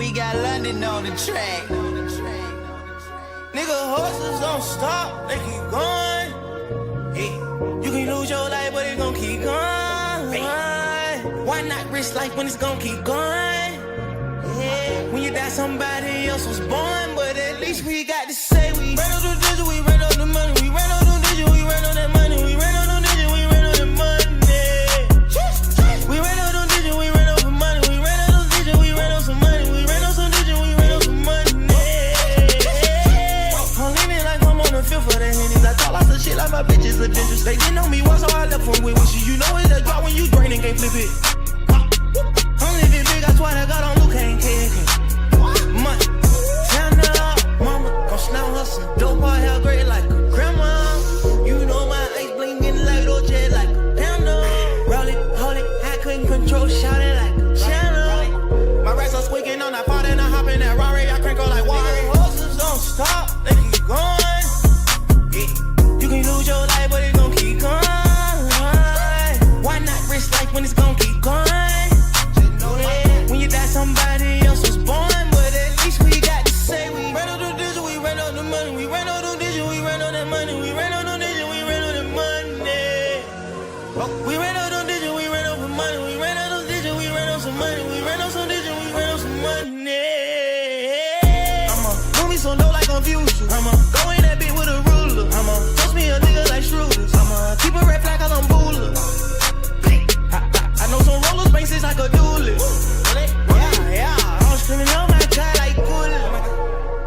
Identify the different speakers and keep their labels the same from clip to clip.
Speaker 1: We got London on the track. Nigga, horses don't stop, they keep going. Hey, you can lose your life, but it gon' keep going. Why not risk life when it's gon' keep going? Yeah, when you die, somebody else was born, but at least we got to say we ran on the digit, we ran on the money, we ran on the digit, we ran on that money, we ran on the digit, we ran on the money. We ran on the digit, we ran on some money, we ran on the digit, we ran on some money, we ran on some digit, we ran on some money. I'm leaning like I'm on the field for the Hennies. I talk lots of shit like my bitches are dangerous. They didn't know me once, so I left them with wishes. You know it's a drop when you drain and can't flip it. I'm living big, I swear to God, I'm Luke, ain't kidding. Money, turn it up, mama. Gon' slam her some dope, her hair gray like a grandma. You know my ice blinking like OJ like a panda. Roll it, hold it, I couldn't control, shout it like a channel. My racks are squeaking on that pot and I hop in that Rari, I crank on like water. Horses don't stop, they keep going. Yeah. You can lose your life, but it gon' keep going. Why not risk life when it's gon' keep going? When you die, somebody else was born, but at least we got to say we ran on the digit, we ran on the money, we ran on the digit, we ran on that money, we ran on the digit, we ran on the money. We ran on the digit, we ran on the money, we ran on the digit, we ran on some money, we ran on some digit, we ran on some money. I'ma move me some dough like Confucius. I'ma go in that bitch with a ruler. I'ma toast me a nigga like Schroeder's. I'ma keep a red flag cause I'm Bula. I know some roller spaces like a duelist. Yeah, I'm screaming on my child like Gula.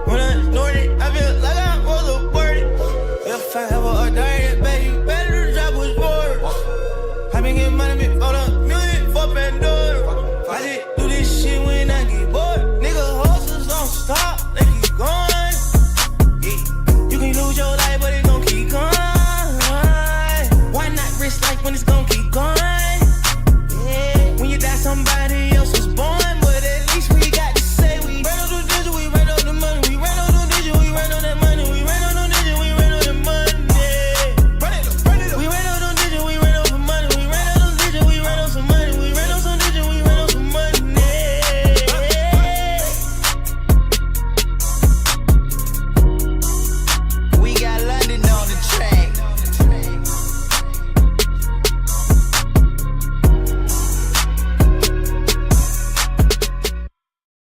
Speaker 1: When I snort it, I feel like I was aborted. If I ever ordained it, baby, better drop was bored. I been getting money before the music for Pandora. I just do this shit when I get bored. Nigga, horses don't stop, they keep going. Yeah. You can lose your life, but it gon' keep going. Why not risk life when it's gon' keep going? Yeah. When you die, somebody else was born, but at least we got to say we ran on the digit, we ran on the money, we ran on the digit, we ran on that money, we ran on the digit, we ran on the money. We ran on the digit, we ran on the money, we ran on the digit, we ran on some money, we ran on some digit, we ran on some money. We got London on the track.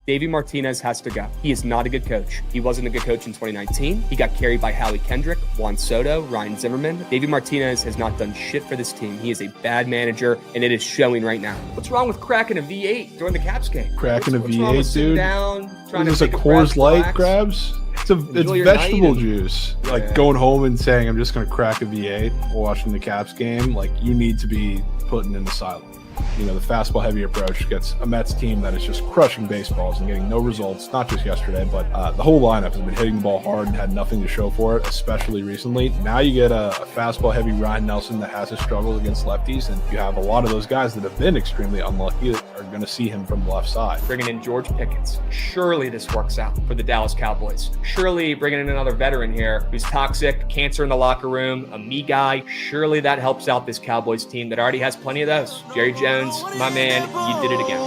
Speaker 2: Davey Martinez has to go. He is not a good coach. He wasn't a good coach in 2019. He got carried by Howie Kendrick, Juan Soto, Ryan Zimmerman. Davey Martinez has not done shit for this team. He is a bad manager, and it is showing right now. What's wrong with cracking a V8 during the Caps game?
Speaker 3: Cracking
Speaker 2: what's
Speaker 3: a
Speaker 2: wrong with
Speaker 3: V8,
Speaker 2: sitting
Speaker 3: dude.
Speaker 2: down, trying
Speaker 3: It's
Speaker 2: to
Speaker 3: a
Speaker 2: take
Speaker 3: Coors Light,
Speaker 2: relax?
Speaker 3: Krabs. It's
Speaker 2: Enjoy your
Speaker 3: vegetable
Speaker 2: night
Speaker 3: juice.
Speaker 2: Yeah.
Speaker 3: Like going home and saying, I'm just going to crack a V8 while watching the Caps game. Like, you need to be put in the asylum. You know, the fastball heavy approach gets a Mets team that is just crushing baseballs and getting no results, not just yesterday, but the whole lineup has been hitting the ball hard and had nothing to show for it, especially recently. Now you get a fastball heavy Ryan Nelson that has his struggles against lefties, and you have a lot of those guys that have been extremely unlucky that are going to see him from the left side.
Speaker 2: Bringing in George Pickens. Surely this works out for the Dallas Cowboys. Surely bringing in another veteran here who's toxic, cancer in the locker room, a me guy. Surely that helps out this Cowboys team that already has plenty of those. Jerry Jones, my man, you did it again.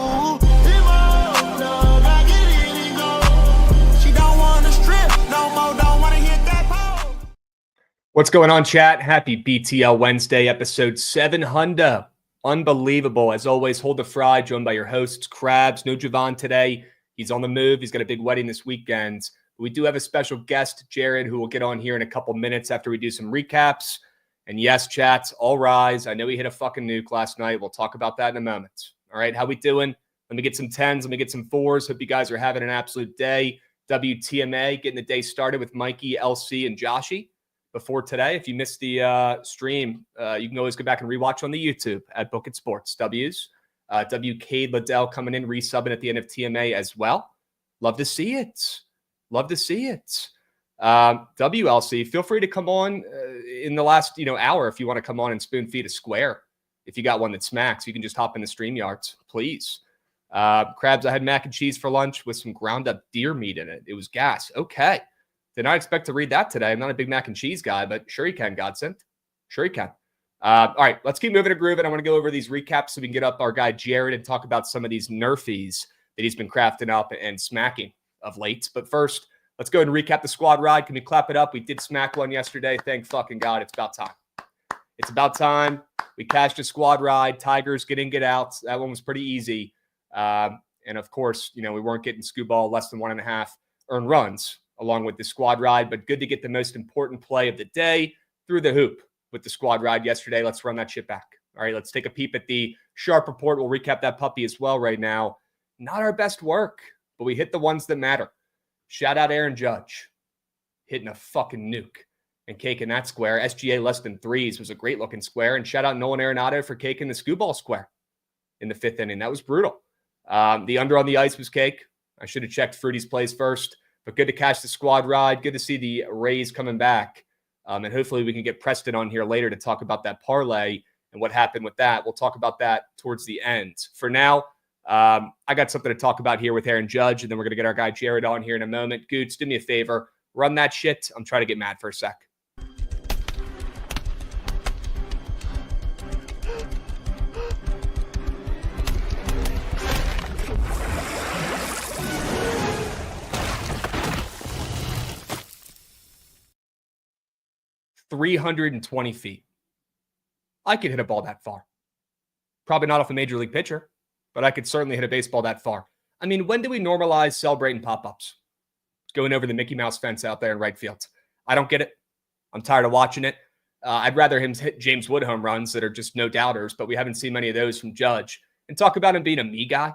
Speaker 2: What's going on, chat? Happy BTL Wednesday, episode 700. Unbelievable. As always, hold the fry, joined by your hosts, Krabs. No Jovan today. He's on the move. He's got a big wedding this weekend. We do have a special guest, Jared, who will get on here in a couple minutes after we do some recaps. And yes, chats, all rise. I know he hit a fucking nuke last night. We'll talk about that in a moment. All right, how we doing? Let me get some 10s. Let me get some 4s. Hope you guys are having an absolute day. WTMA, getting the day started with Mikey, LC, and Joshy. Before today, if you missed the stream, you can always go back and rewatch on the YouTube at Bookit Sports. W's. WK Liddell coming in, resubbing at the end of TMA as well. Love to see it. Love to see it. WLC, feel free to come on in the last hour if you want to come on and spoon feed a square. If you got one that smacks, you can just hop in the StreamYards, please. Krabs, I had mac and cheese for lunch with some ground up deer meat in it. It was gas. Okay. Did not expect to read that today. I'm not a big mac and cheese guy, but sure you can, Godsend. Sure you can. All right, let's keep moving to groove, and I want to go over these recaps so we can get up our guy Jared and talk about some of these NRFIs that he's been crafting up and smacking of late. But first, let's go ahead and recap the squad ride. Can we clap it up? We did smack one yesterday. Thank fucking God. It's about time. It's about time. We cashed a squad ride. Tigers get in, get out. That one was pretty easy. And of course, we weren't getting Scooball less than 1.5 earned runs along with the squad ride, but good to get the most important play of the day through the hoop with the squad ride yesterday. Let's run that shit back. All right, let's take a peep at the sharp report. We'll recap that puppy as well right now. Not our best work, but we hit the ones that matter. Shout out Aaron Judge, hitting a fucking nuke and caking that square. SGA less than threes was a great looking square. And shout out Nolan Arenado for caking the Scooball square in the 5th inning. That was brutal. The under on the ice was cake. I should have checked Fruity's plays first, but good to catch the squad ride. Good to see the Rays coming back. And hopefully we can get Preston on here later to talk about that parlay and what happened with that. We'll talk about that towards the end. For now, I got something to talk about here with Aaron Judge, and then we're going to get our guy Jared on here in a moment. Goots, do me a favor. Run that shit. I'm trying to get mad for a sec. "320 feet. I could hit a ball that far. Probably not off a major league pitcher, but I could certainly hit a baseball that far. I mean, when do we normalize celebrating pop-ups? Going over the Mickey Mouse fence out there in right field. I don't get it. I'm tired of watching it. I'd rather him hit James Wood home runs that are just no doubters, but we haven't seen many of those from Judge. And talk about him being a me guy.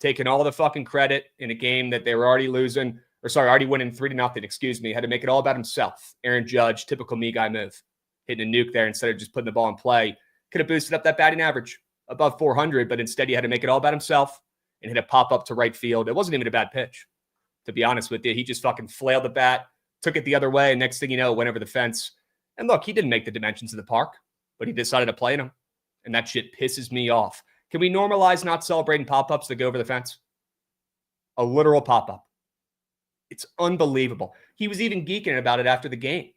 Speaker 2: Taking all the fucking credit in a game that they were already losing. Already winning 3-0, had to make it all about himself. Aaron Judge, typical me guy move. Hitting a nuke there instead of just putting the ball in play. Could have boosted up that batting average above 400, but instead he had to make it all about himself and hit a pop-up to right field. It wasn't even a bad pitch, to be honest with you. He just fucking flailed the bat, took it the other way, and next thing you know, it went over the fence. And look, he didn't make the dimensions of the park, but he decided to play in them. And that shit pisses me off. Can we normalize not celebrating pop-ups that go over the fence? A literal pop-up. It's unbelievable. He was even geeking about it after the game.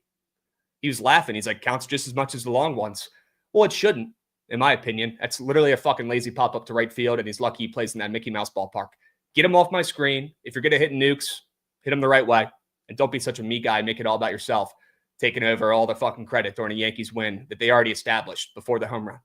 Speaker 2: He was laughing. He's like, counts just as much as the long ones. Well, it shouldn't, in my opinion. That's literally a fucking lazy pop-up to right field, and he's lucky he plays in that Mickey Mouse ballpark. Get him off my screen. If you're going to hit nukes, hit him the right way. And don't be such a me guy. Make it all about yourself. Taking over all the fucking credit during a Yankees win that they already established before the home run.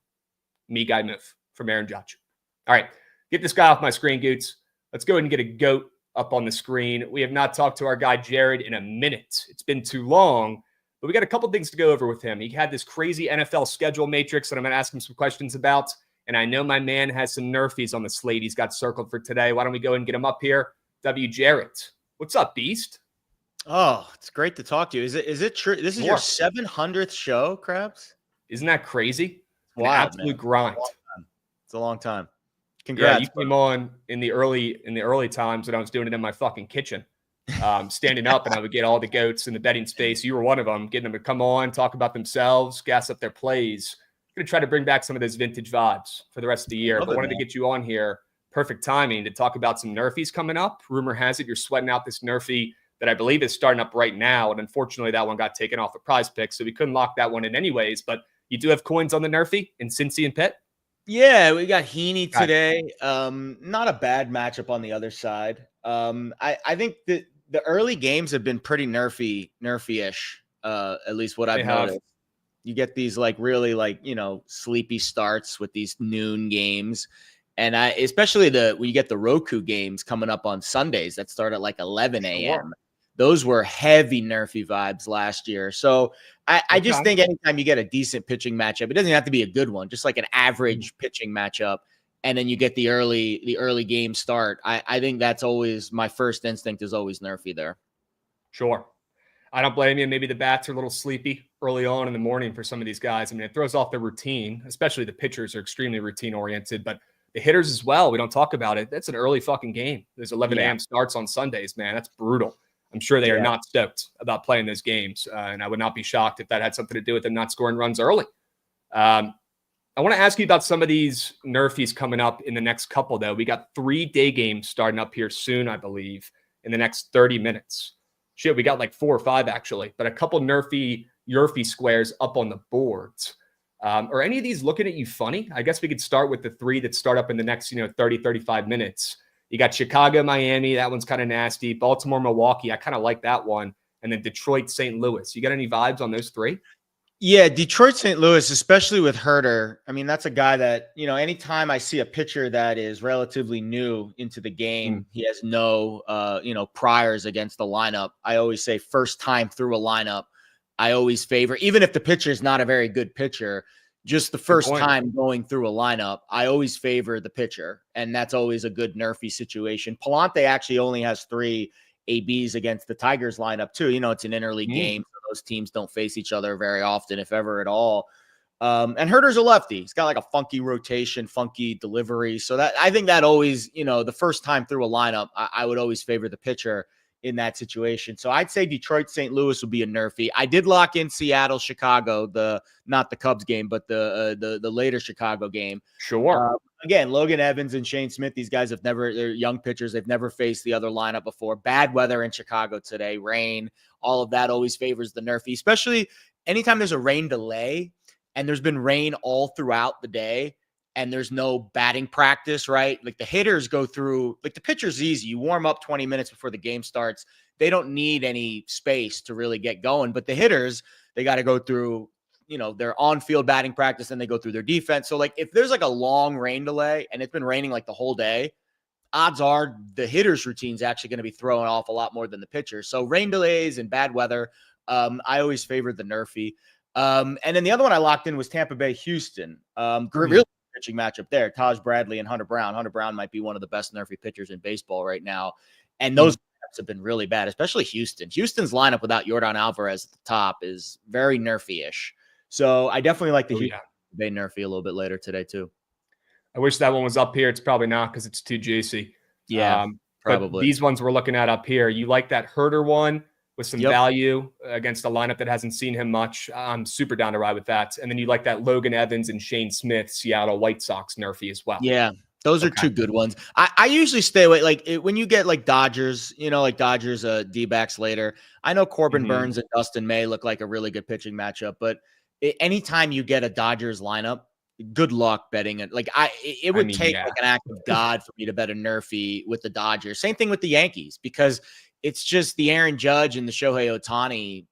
Speaker 2: Me guy move from Aaron Judge. All right, get this guy off my screen, Goots. Let's go ahead and get a GOAT up on the screen. We have not talked to our guy Jared in a minute. It's been too long, but we got a couple things to go over with him. He had this crazy NFL schedule matrix that I'm going to ask him some questions about, and I know my man has some NRFIs on the slate he's got circled for today. Why don't we go and get him up here? Jarrett. What's up, Beast?
Speaker 4: Oh, it's great to talk to you. Is it true? This is your 700th show, Krabs?
Speaker 2: Isn't that crazy?
Speaker 4: Wow,
Speaker 2: absolute grind.
Speaker 4: It's a long time. Congrats.
Speaker 2: Yeah, you came on in the early times when I was doing it in my fucking kitchen, standing up, and I would get all the goats in the betting space. You were one of them, getting them to come on, talk about themselves, gas up their plays. I'm going to try to bring back some of those vintage vibes for the rest of the year. But I wanted to get you on here. Perfect timing to talk about some NRFIs coming up. Rumor has it you're sweating out this NRFI that I believe is starting up right now. And unfortunately, that one got taken off a Prize Pick, so we couldn't lock that one in anyways. But you do have coins on the NRFI in Cincy and Pitt?
Speaker 4: Yeah, we got Heaney today. Not a bad matchup on the other side. I think that the early games have been pretty nerfy-ish, at least what I've noticed. You get these really sleepy starts with these noon games. And especially when you get the Roku games coming up on Sundays that start at 11 a.m. Sure. Those were heavy nerfy vibes last year. So I just think anytime you get a decent pitching matchup, it doesn't have to be a good one, just like an average pitching matchup, and then you get the early game start. I think that's always my first instinct is always nerfy there.
Speaker 2: Sure. I don't blame you. Maybe the bats are a little sleepy early on in the morning for some of these guys. I mean, it throws off their routine, especially the pitchers are extremely routine oriented, but the hitters as well. We don't talk about it. That's an early fucking game. There's 11 a.m. starts on Sundays, man. That's brutal. I'm sure they are not stoked about playing those games. And I would not be shocked if that had something to do with them not scoring runs early. I want to ask you about some of these NRFIs coming up in the next couple, though. We got 3 day games starting up here soon, I believe, in the next 30 minutes. Shit, we got 4 or 5, actually. But a couple NRFI squares up on the boards. Are any of these looking at you funny? I guess we could start with the 3 that start up in the next 30, 35 minutes. You got Chicago, Miami. That one's kind of nasty. Baltimore, Milwaukee. I kind of like that one. And then Detroit, St. Louis. You got any vibes on those three?
Speaker 4: Yeah, Detroit, St. Louis, especially with Herter. I mean, that's a guy that, anytime I see a pitcher that is relatively new into the game, he has no, priors against the lineup. I always say first time through a lineup, I always favor, even if the pitcher is not a very good pitcher, just the first time going through a lineup, I always favor the pitcher. And that's always a good nerfy situation. Palante actually only has 3 ABs against the Tigers lineup too. It's an interleague game. So those teams don't face each other very often, if ever at all. And Herter's a lefty. He's got like a funky rotation, funky delivery. So that I think that always, the first time through a lineup, I would always favor the pitcher in that situation. So I'd say Detroit, St. Louis would be a nerfy. I did lock in Seattle, Chicago, not the Cubs game, but the later Chicago game.
Speaker 2: Sure.
Speaker 4: Again, Logan Evans and Shane Smith, these guys they're young pitchers. They've never faced the other lineup before. Bad weather in Chicago today, rain, all of that always favors the nerfy, especially anytime there's a rain delay and there's been rain all throughout the day and there's no batting practice, right? Like the hitters go through, like the pitcher's easy. You warm up 20 minutes before the game starts. They don't need any space to really get going, but the hitters, they got to go through their on-field batting practice and they go through their defense. So like if there's like a long rain delay and it's been raining like the whole day, odds are the hitter's routine is actually going to be throwing off a lot more than the pitcher. So rain delays and bad weather, I always favored the nerfy. And then the other one I locked in was Tampa Bay, Houston. Really pitching matchup there. Taj Bradley and Hunter Brown. Hunter Brown might be one of the best nerfy pitchers in baseball right now. And those have been really bad, especially Houston. Houston's lineup without Yordan Alvarez at the top is very nerfy-ish. So I definitely like the Houston Bay nerfy a little bit later today too.
Speaker 2: I wish that one was up here. It's probably not because it's too juicy.
Speaker 4: Yeah, probably.
Speaker 2: These ones we're looking at up here. You like that Herter one with some value against a lineup that hasn't seen him much. I'm super down to ride with that. And then you like that Logan Evans and Shane Smith Seattle White Sox nerfy as well.
Speaker 4: Yeah, those are two good ones. I usually stay away. Like when you get like Dodgers, Dodgers D-backs later. I know Corbin Burns and Dustin May look like a really good pitching matchup, but anytime you get a Dodgers lineup, good luck betting it. Like it would take like an act of God for me to bet a nerfy with the Dodgers. Same thing with the Yankees, because it's just the Aaron Judge and the Shohei Ohtani.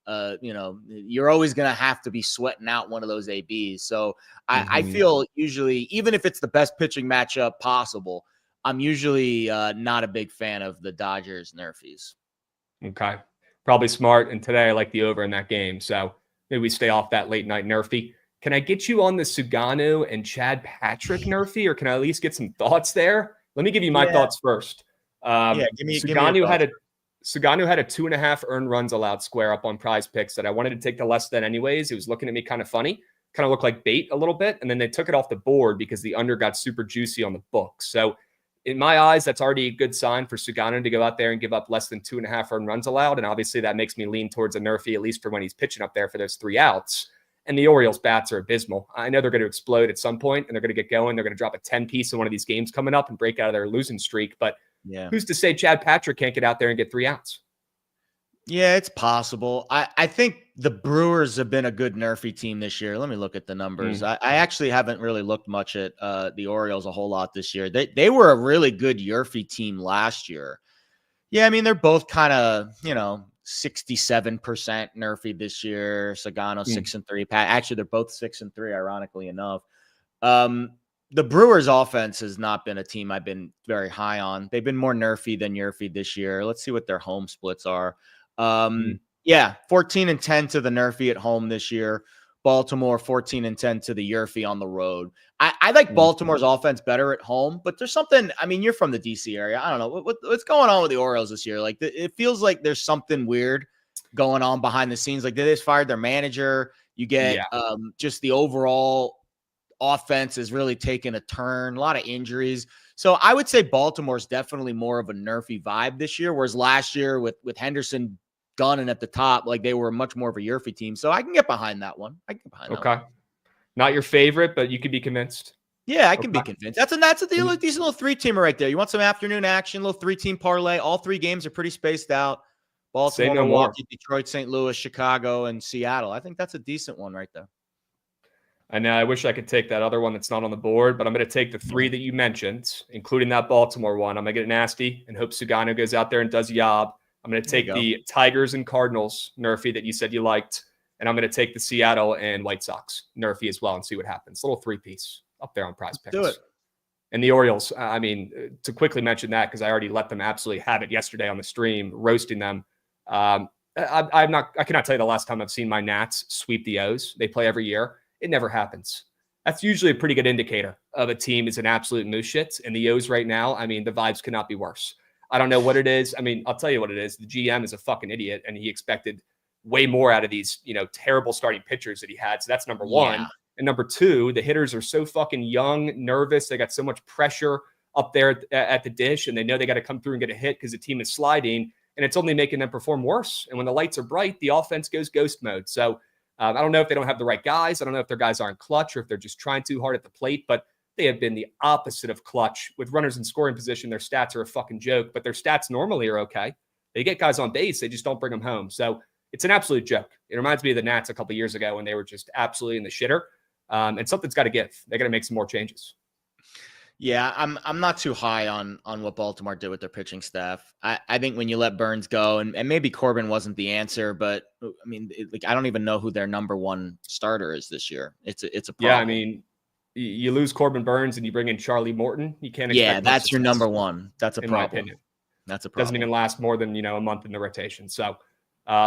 Speaker 4: You're always going to have to be sweating out one of those ABs. So I feel usually, even if it's the best pitching matchup possible, I'm usually not a big fan of the Dodgers nerfies.
Speaker 2: Okay. Probably smart. And today I like the over in that game. So maybe we stay off that late night nerfy. Can I get you on the Suganu and Chad Patrick nerfy, or can I at least get some thoughts there? Let me give you my thoughts first. Suganu had a 2.5 earned runs allowed square up on Prize Picks that I wanted to take the less than anyways. It was looking at me kind of funny, kind of looked like bait a little bit. And then they took it off the board because the under got super juicy on the book. So in my eyes, that's already a good sign for Suganu to go out there and give up less than 2.5 earned runs allowed. And obviously that makes me lean towards a nerfy, at least for when he's pitching up there for those 3 outs. And the Orioles bats are abysmal. I know they're going to explode at some point and they're going to get going. They're going to drop a 10-piece in one of these games coming up and break out of their losing streak. But who's to say Chad Patrick can't get out there and get 3 outs?
Speaker 4: Yeah, it's possible. I think the Brewers have been a good nerfy team this year. Let me look at the numbers. I actually haven't really looked much at the Orioles a whole lot this year. They were a really good nerfy team last year. Yeah, I mean, they're both kind of, 67% nerfy this year. Sugano 6-3. Actually, they're both 6-3, ironically enough. The Brewers offense has not been a team I've been very high on. They've been more nerfy than nerfy this year. Let's see what their home splits are. 14-10 to the nerfy at home this year. Baltimore 14-10 to the nerfy on the road. I like Baltimore's offense better at home, but there's something. I mean, you're from the DC area. I don't know what's going on with the Orioles this year. Like it feels like there's something weird going on behind the scenes. Like they just fired their manager. You get just the overall offense is really taking a turn. A lot of injuries. So I would say Baltimore's definitely more of a nerfy vibe this year, whereas last year with Henderson gunning at the top, like they were much more of a nerfy team. So I can get behind that one.
Speaker 2: Okay. Not your favorite, but you could be convinced.
Speaker 4: Yeah, I can be convinced. That's a decent little 3-teamer right there. You want some afternoon action, little 3-team parlay. All 3 games are pretty spaced out. Baltimore, Milwaukee, Detroit, St. Louis, Chicago, and Seattle. I think that's a decent one right there.
Speaker 2: I know. I wish I could take that other one that's not on the board, but I'm going to take the three that you mentioned, including that Baltimore one. I'm going to get it nasty and hope Sugano goes out there and does yob. I'm going to take the Tigers and Cardinals Nerfy that you said you liked, and I'm going to take the Seattle and White Sox Nerfy as well and see what happens. Little three-piece up there on Prize Picks.
Speaker 4: Do it.
Speaker 2: And the Orioles, I mean, to quickly mention that because I already let them absolutely have it yesterday on the stream, roasting them. I cannot tell you the last time I've seen my Nats sweep the O's. They play every year. It never happens. That's usually a pretty good indicator of a team is an absolute moose shit. And the O's right now, I mean, the vibes could not be worse. I don't know what it is. I mean, I'll tell you what it is. The GM is a fucking idiot, and he expected way more out of these, terrible starting pitchers that he had. So that's number one.
Speaker 4: Yeah.
Speaker 2: And number two, the hitters are so fucking young, nervous. They got so much pressure up there at the dish, and they know they got to come through and get a hit because the team is sliding, and it's only making them perform worse. And when the lights are bright, the offense goes ghost mode. So I don't know if they don't have the right guys. I don't know if their guys aren't clutch or if they're just trying too hard at the plate, but they have been the opposite of clutch. With runners in scoring position, their stats are a fucking joke, but their stats normally are okay. They get guys on base. They just don't bring them home. So it's an absolute joke. It reminds me of the Nats a couple of years ago when they were just absolutely in the shitter. And something's got to give. They got to make some more changes.
Speaker 4: Yeah, I'm not too high on what Baltimore did with their pitching staff. I think when you let Burns go, and maybe Corbin wasn't the answer, but I mean, I don't even know who their number one starter is this year. It's a problem.
Speaker 2: Yeah, I mean, you lose Corbin Burns and you bring in Charlie Morton. You can't.
Speaker 4: Yeah, that's your number one. That's a problem.
Speaker 2: In my opinion,
Speaker 4: that's a problem.
Speaker 2: Doesn't even last more than a month in the rotation. So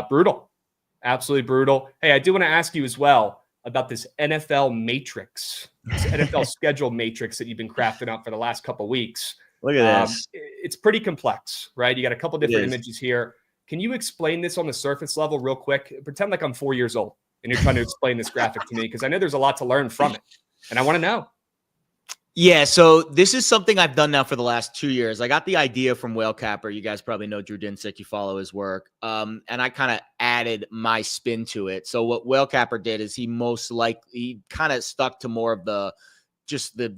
Speaker 2: brutal, absolutely brutal. Hey, I do want to ask you as well about this NFL matrix, this NFL schedule matrix that you've been crafting up for the last couple of weeks.
Speaker 4: Look at this.
Speaker 2: It's pretty complex, right? You got a couple different images here. Can you explain this on the surface level real quick? Pretend like I'm 4 years old and you're trying to explain this graphic to me because I know there's a lot to learn from it. And I want to know.
Speaker 4: Yeah, so this is something I've done now for the last 2 years. I got the idea from Whale Capper. You guys probably know Drew Dinsick. You follow his work. And I kind of added my spin to it. So what Whale Capper did is he kind of stuck to more of the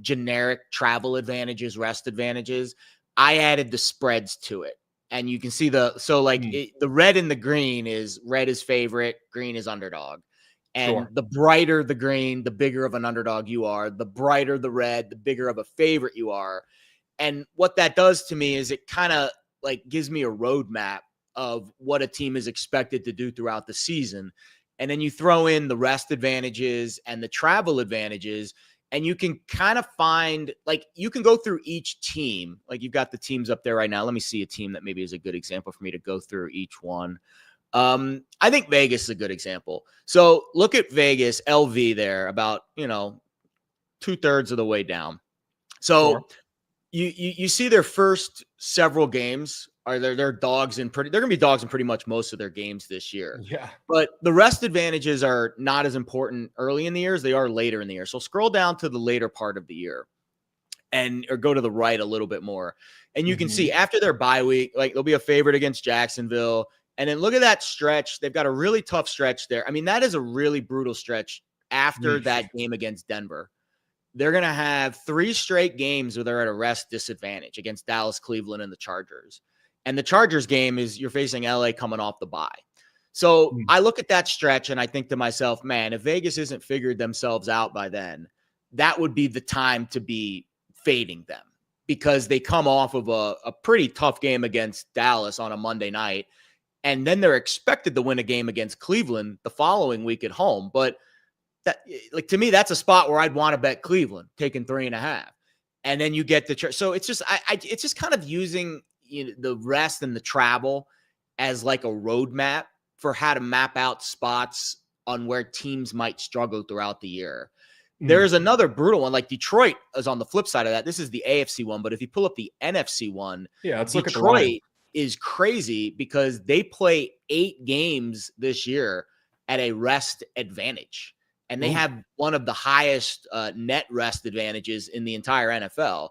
Speaker 4: generic travel advantages, rest advantages. I added the spreads to it. And you can see the red and the green is red is favorite, green is underdog. And the brighter the green, the bigger of an underdog you are. The brighter the red, the bigger of a favorite you are. And what that does to me is it kind of gives me a roadmap of what a team is expected to do throughout the season. And then you throw in the rest advantages and the travel advantages, and you can kind of find, you can go through each team. You've got the teams up there right now. Let me see a team that maybe is a good example for me to go through each one. I think Vegas is a good example. So look at Vegas, LV there, about, 2/3 of the way down. So you see their first several games are they're dogs in they're going to be dogs in pretty much most of their games this year.
Speaker 2: Yeah.
Speaker 4: But the rest advantages are not as important early in the year as they are later in the year. So scroll down to the later part of the year or go to the right a little bit more. And you can see after their bye week, they'll be a favorite against Jacksonville. And then look at that stretch. They've got a really tough stretch there. I mean, that is a really brutal stretch after that game against Denver. They're going to have 3 straight games where they're at a rest disadvantage against Dallas, Cleveland, and the Chargers. And the Chargers game is you're facing LA coming off the bye. So I look at that stretch and I think to myself, man, if Vegas isn't figured themselves out by then, that would be the time to be fading them because they come off of a pretty tough game against Dallas on a Monday night. And then they're expected to win a game against Cleveland the following week at home. But that, to me, that's a spot where I'd want to bet Cleveland taking 3.5. And then you get the so it's just it's just kind of using the rest and the travel as a roadmap for how to map out spots on where teams might struggle throughout the year. There's another brutal one, Detroit is on the flip side of that. This is the AFC one, but if you pull up the NFC one,
Speaker 2: let's
Speaker 4: Detroit
Speaker 2: look at the line.
Speaker 4: Is crazy because they play 8 games this year at a rest advantage. And they have one of the highest net rest advantages in the entire NFL.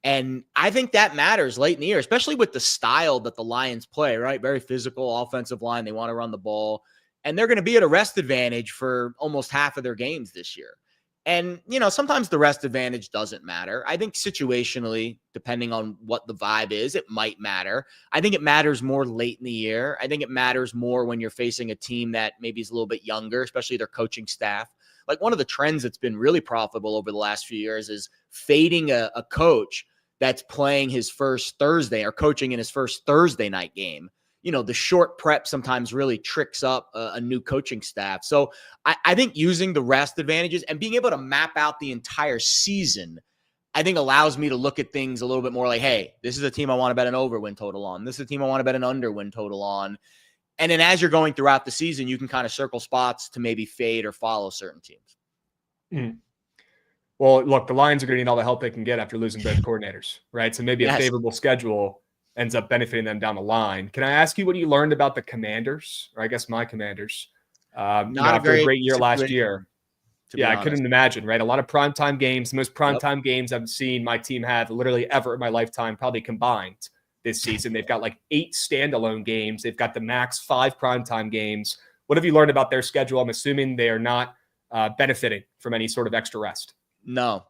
Speaker 4: And I think that matters late in the year, especially with the style that the Lions play, right? Very physical offensive line. They want to run the ball. And they're going to be at a rest advantage for almost half of their games this year. And, sometimes the rest advantage doesn't matter. I think situationally, depending on what the vibe is, it might matter. I think it matters more late in the year. I think it matters more when you're facing a team that maybe is a little bit younger, especially their coaching staff. like one of the trends that's been really profitable over the last few years is fading a coach that's playing his first Thursday or coaching in his first Thursday night game. You know, the short prep sometimes really tricks up a new coaching staff. So I think using the rest advantages and being able to map out the entire season, I think allows me to look at things a little bit more like, hey, this is a team I want to bet an over win total on. This is a team I want to bet an under win total on. And then as you're going throughout the season, you can kind of circle spots to maybe fade or follow certain teams.
Speaker 2: Mm. Well, look, the Lions are going to need all the help they can get after losing both coordinators, right? So maybe a favorable schedule ends up benefiting them down the line. Can I ask you what you learned about the Commanders, or I guess my Commanders? After a great year last year. Yeah, I couldn't imagine, right? A lot of primetime games, the most primetime games I've seen my team have literally ever in my lifetime, probably combined this season. They've got like 8 standalone games. They've got the max 5 primetime games. What have you learned about their schedule? I'm assuming they are not benefiting from any sort of extra rest.
Speaker 4: No.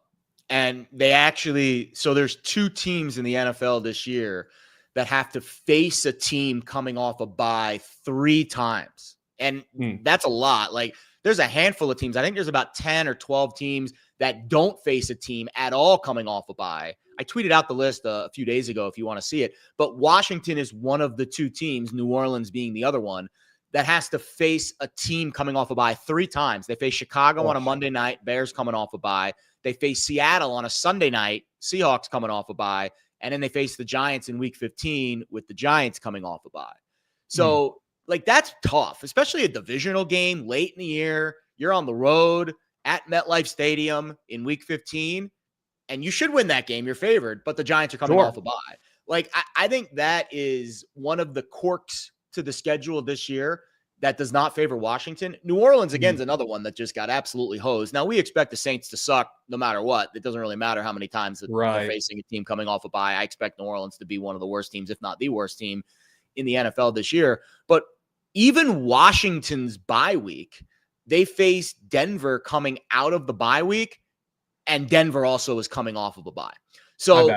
Speaker 4: And they actually, so there's 2 teams in the NFL this year that have to face a team coming off a bye 3 times. And that's a lot. Like there's a handful of teams. I think there's about 10 or 12 teams that don't face a team at all coming off a bye. I tweeted out the list a few days ago if you want to see it. But Washington is one of the 2 teams, New Orleans being the other one, that has to face a team coming off a bye 3 times. They face Chicago on a Monday night, Bears coming off a bye. They face Seattle on a Sunday night, Seahawks coming off a bye. And then they face the Giants in week 15 with the Giants coming off a bye. So, like, that's tough, especially a divisional game late in the year. You're on the road at MetLife Stadium in week 15, and you should win that game. You're favored, but the Giants are coming off a bye. Like, I think that is one of the quirks to the schedule this year that does not favor Washington. New Orleans, again, is another one that just got absolutely hosed. Now, we expect the Saints to suck no matter what. It doesn't really matter how many times that they're facing a team coming off a bye. I expect New Orleans to be one of the worst teams, if not the worst team in the NFL this year. But even Washington's bye week, they face Denver coming out of the bye week, and Denver also is coming off of a bye. So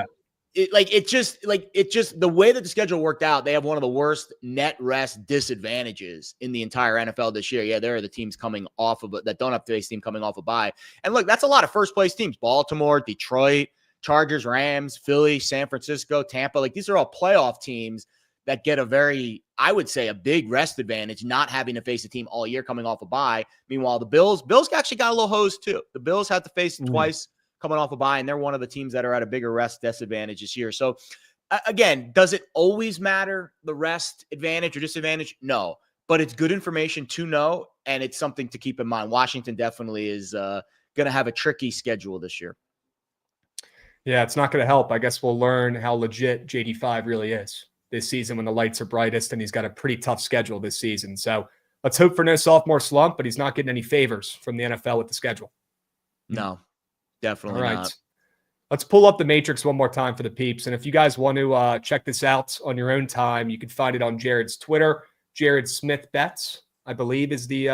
Speaker 4: it just the way that the schedule worked out, they have one of the worst net rest disadvantages in the entire NFL this year. Yeah, there are the teams coming off of it that don't have to face team coming off a bye. And look, that's a lot of first place teams: Baltimore, Detroit, Chargers, Rams, Philly, San Francisco, Tampa. Like, these are all playoff teams that get a very, I would say, a big rest advantage, not having to face a team all year coming off a bye. Meanwhile, the Bills actually got a little hosed too. The Bills had to face twice coming off a bye, and they're one of the teams that are at a bigger rest disadvantage this year. So again, does it always matter, the rest advantage or disadvantage? No, but it's good information to know, and it's something to keep in mind. Washington definitely is going to have a tricky schedule this year.
Speaker 2: Yeah, it's not going to help. I guess we'll learn how legit JD5 really is this season when the lights are brightest, and he's got a pretty tough schedule this season. So let's hope for no sophomore slump, but he's not getting any favors from the NFL with the schedule.
Speaker 4: No, definitely not.
Speaker 2: Let's pull up the matrix one more time for the peeps. And if you guys want to check this out on your own time, you can find it on Jared's Twitter. Jared Smith Bets, I believe, is the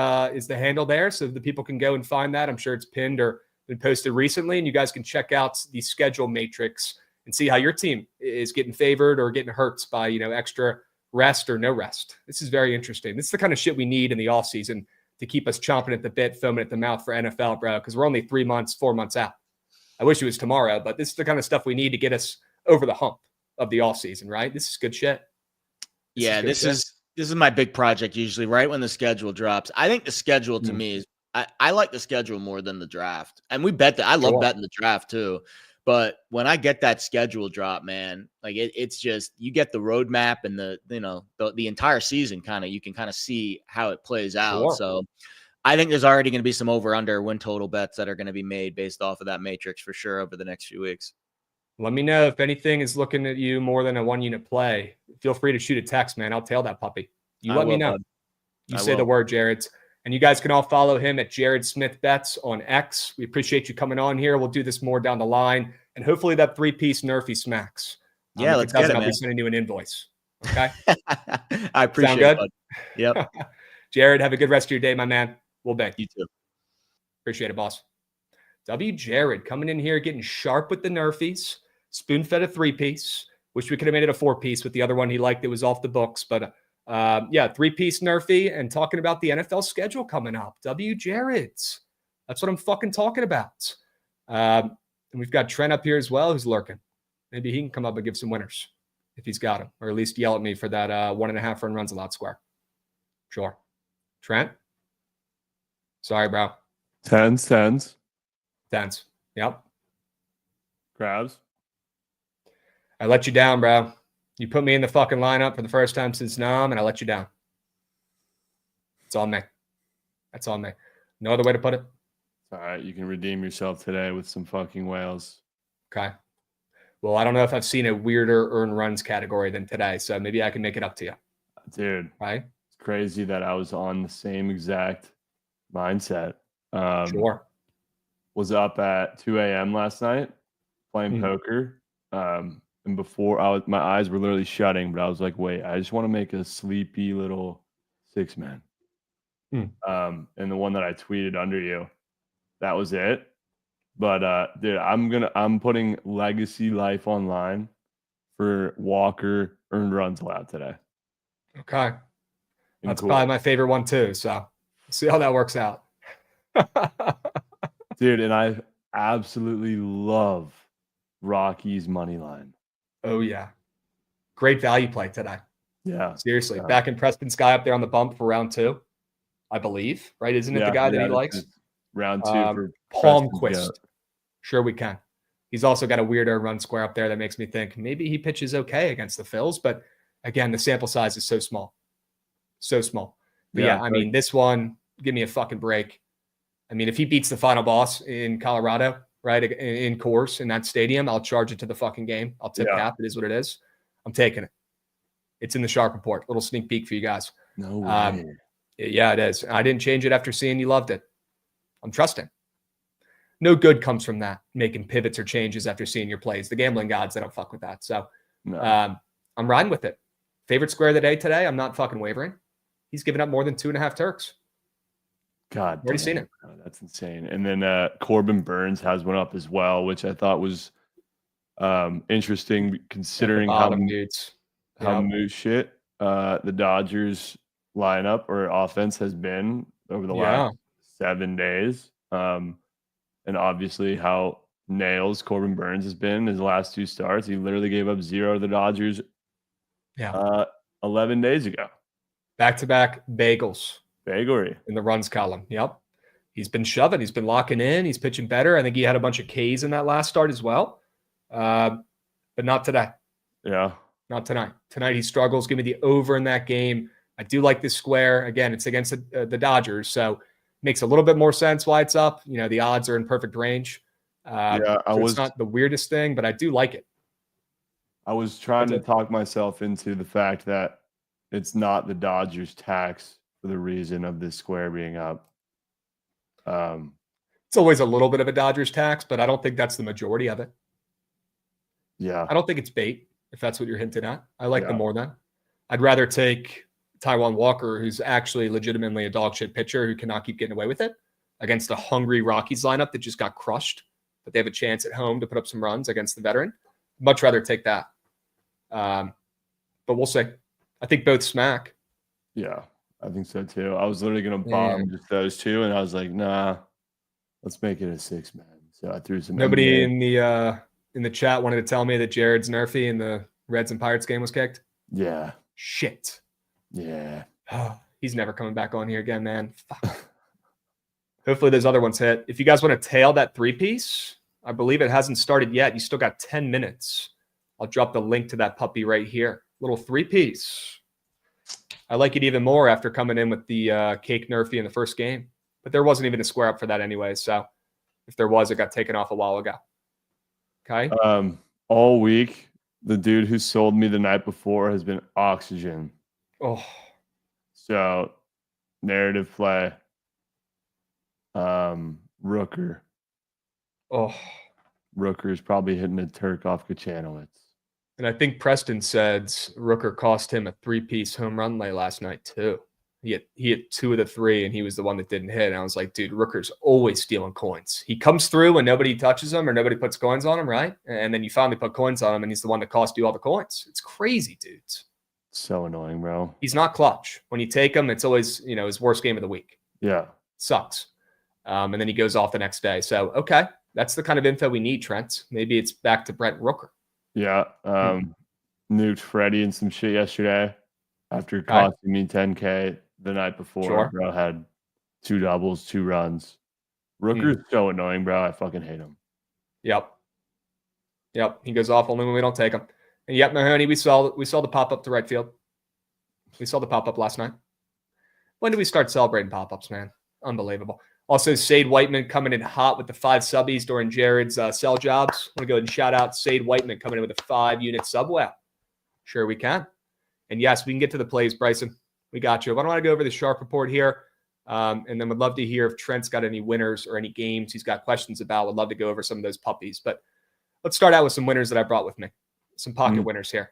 Speaker 2: handle there. So the people can go and find that. I'm sure it's pinned or been posted recently, and you guys can check out the schedule matrix and see how your team is getting favored or getting hurt by, extra rest or no rest. This is very interesting. This is the kind of shit we need in the offseason to keep us chomping at the bit, foaming at the mouth for NFL, bro, because we're only 4 months out. I wish it was tomorrow, but this is the kind of stuff we need to get us over the hump of the offseason, right? This is good shit.
Speaker 4: This is my big project usually, right when the schedule drops. I think the schedule to me is, I like the schedule more than the draft. And we bet that. I love betting the draft too. But when I get that schedule drop, man, like it's just, you get the roadmap and the entire season you can kind of see how it plays out. Sure. So I think there's already going to be some over-under win total bets that are going to be made based off of that matrix for sure over the next few weeks.
Speaker 2: Let me know if anything is looking at you more than a 1-unit play. Feel free to shoot a text, man. I'll tail that puppy. Let me know. You say the word, Jared. And you guys can all follow him at Jared Smith Bets on X. We appreciate you coming on here. We'll do this more down the line. And hopefully that 3-piece Nerfy smacks.
Speaker 4: Yeah, let's get it,
Speaker 2: I'll be sending you an invoice. Okay?
Speaker 4: I appreciate it. Sound good? Yep.
Speaker 2: Jared, have a good rest of your day, my man. We'll bang.
Speaker 4: You too.
Speaker 2: Appreciate it, boss. W. Jared coming in here, getting sharp with the Nerfies. Spoon-fed a 3-piece. Wish we could have made it a 4-piece with the other one he liked. It was off the books. But 3-piece Nerfy and talking about the NFL schedule coming up. W. Jared's. That's what I'm fucking talking about. And we've got Trent up here as well, who's lurking. Maybe he can come up and give some winners if he's got him, or at least yell at me for that 1.5 run runs allowed square. Sure. Trent? Sorry, bro.
Speaker 5: Tens.
Speaker 2: Tens. Yep.
Speaker 5: Krabs.
Speaker 2: I let you down, bro. You put me in the fucking lineup for the first time since Nam, and I let you down. It's on me. That's on me. No other way to put it.
Speaker 5: All right, you can redeem yourself today with some fucking whales.
Speaker 2: Okay. Well, I don't know if I've seen a weirder earn runs category than today, so maybe I can make it up to you.
Speaker 5: Dude,
Speaker 2: right?
Speaker 5: It's crazy that I was on the same exact mindset.
Speaker 2: Sure.
Speaker 5: Was up at 2 a.m. last night playing poker. And before my eyes were literally shutting, but I was like, wait, I just want to make a sleepy little 6-man. And the one that I tweeted under you, that was it. But dude, I'm putting Legacy Life online for Walker earned runs allowed today.
Speaker 2: Okay. That's
Speaker 5: cool.
Speaker 2: probably my favorite one too. So we'll see how that works out.
Speaker 5: Dude, and I absolutely love Rocky's money line.
Speaker 2: Oh yeah. Great value play today.
Speaker 5: Yeah.
Speaker 2: Seriously.
Speaker 5: Yeah.
Speaker 2: Back in Preston's guy up there on the bump for round 2, I believe. Right? Isn't it the guy that he likes?
Speaker 5: Round 2 for
Speaker 2: Palmquist. Sure we can. He's also got a weirder run square up there that makes me think maybe he pitches okay against the Phils, but again, the sample size is so small. So small. But yeah, I mean, this one, give me a fucking break. I mean, if he beats the final boss in Colorado, right, in Coors, in that stadium, I'll charge it to the fucking game. I'll tip cap. It is what it is. I'm taking it. It's in the Shark Report. Little sneak peek for you guys.
Speaker 5: No way.
Speaker 2: Yeah, it is. I didn't change it after seeing you loved it. I'm trusting. No good comes from that, making pivots or changes after seeing your plays. The gambling gods, they don't fuck with that. So I'm riding with it. Favorite square of the day today, I'm not fucking wavering. He's given up more than 2.5 Turks.
Speaker 5: God,
Speaker 2: already seen it.
Speaker 5: Oh, that's insane. And then Corbin Burns has one up as well, which I thought was interesting considering how moose shit the Dodgers lineup or offense has been over the last 7 days. And obviously how nails Corbin Burns has been his last 2 starts. He literally gave up 0 to the Dodgers 11 days ago.
Speaker 2: Back-to-back bagels.
Speaker 5: Bagelry.
Speaker 2: In the runs column. Yep. He's been shoving. He's been locking in. He's pitching better. I think he had a bunch of Ks in that last start as well. But not today.
Speaker 5: Yeah.
Speaker 2: Not tonight. Tonight he struggles. Give me the over in that game. I do like this square. Again, it's against the Dodgers, so makes a little bit more sense why it's up. You know, the odds are in perfect range. It's not the weirdest thing, but I do like it.
Speaker 5: I was trying to talk myself into the fact that it's not the Dodgers tax for the reason of this square being up.
Speaker 2: It's always a little bit of a Dodgers tax, but I don't think that's the majority of it.
Speaker 5: Yeah.
Speaker 2: I don't think it's bait, if that's what you're hinting at. I like them more than. I'd rather take Taijuan Walker, who's actually legitimately a dog shit pitcher who cannot keep getting away with it, against a hungry Rockies lineup that just got crushed, but they have a chance at home to put up some runs against the veteran. Much rather take that. But we'll see. I think both smack.
Speaker 5: Yeah, I think so too. I was literally going to bomb just those 2, and I was like, nah, let's make it a 6-man. So I threw some.
Speaker 2: Nobody in the chat wanted to tell me that Jared's Nerfy in the Reds and Pirates game was kicked.
Speaker 5: Yeah.
Speaker 2: Shit.
Speaker 5: Yeah.
Speaker 2: He's never coming back on here again, man. Fuck. Hopefully those other ones hit. If you guys want to tail that 3-piece, I believe it hasn't started yet. You still got 10 minutes. I'll drop the link to that puppy right here. Little 3-piece. I like it even more after coming in with the cake Nerfy in the first game. But there wasn't even a square up for that anyway. So if there was, it got taken off a while ago. Okay.
Speaker 5: All week, the dude who sold me the night before has been Oxygen.
Speaker 2: Oh.
Speaker 5: So narrative play. Rooker.
Speaker 2: Oh.
Speaker 5: Rooker's probably hitting a Turk off Kachanowicz.
Speaker 2: And I think Preston said Rooker cost him a 3-piece home run lay last night too. He hit 2 of the 3, and he was the one that didn't hit. And I was like, dude, Rooker's always stealing coins. He comes through and nobody touches him or nobody puts coins on him, right? And then you finally put coins on him, and he's the one that cost you all the coins. It's crazy, dudes.
Speaker 5: So annoying, bro.
Speaker 2: He's not clutch. When you take him, it's always, his worst game of the week.
Speaker 5: Yeah.
Speaker 2: Sucks. And then he goes off the next day. So, okay, that's the kind of info we need, Trent. Maybe it's back to Brent Rooker.
Speaker 5: Yeah. Nuked Freddie and some shit yesterday after costing me $10K the night before.
Speaker 2: Sure.
Speaker 5: Bro had 2 doubles, 2 runs. Rooker's so annoying, bro. I fucking hate him.
Speaker 2: Yep. He goes off only when we don't take him. And yep, Mahoney, we saw the pop-up to right field. We saw the pop-up last night. When did we start celebrating pop-ups, man? Unbelievable. Also, Sade Whiteman coming in hot with the 5 subbies during Jared's sell jobs. I want to go ahead and shout out Sade Whiteman coming in with a 5-unit sub. Well, sure we can. And yes, we can get to the plays, Bryson. We got you. I want to go over the sharp report here. And then would love to hear if Trent's got any winners or any games he's got questions about. Would love to go over some of those puppies. But let's start out with some winners that I brought with me. Some pocket winners here.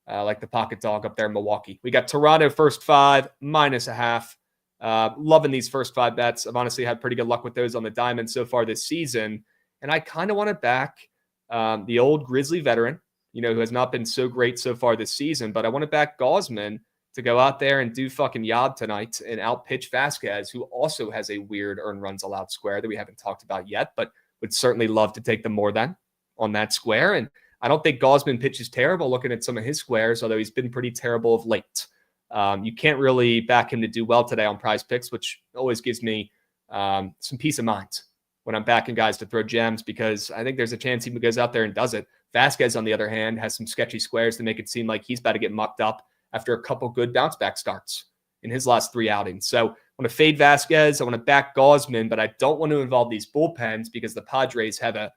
Speaker 2: Like the pocket dog up there in Milwaukee. We got Toronto first 5, -0.5. Loving these first 5 bets. I've honestly had pretty good luck with those on the diamond so far this season. And I kind of want to back the old Grizzly veteran, who has not been so great so far this season. But I want to back Gaussman to go out there and do fucking yob tonight and outpitch Vasquez, who also has a weird earned runs allowed square that we haven't talked about yet, but would certainly love to take the more than on that square. And I don't think Gaussman pitches terrible looking at some of his squares, although he's been pretty terrible of late. You can't really back him to do well today on Prize Picks, which always gives me some peace of mind when I'm backing guys to throw gems, because I think there's a chance he goes out there and does it. Vasquez, on the other hand, has some sketchy squares to make it seem like he's about to get mucked up after a couple good bounce back starts in his last 3 outings. So I want to fade Vasquez. I want to back Gaussman, but I don't want to involve these bullpens because the Padres have a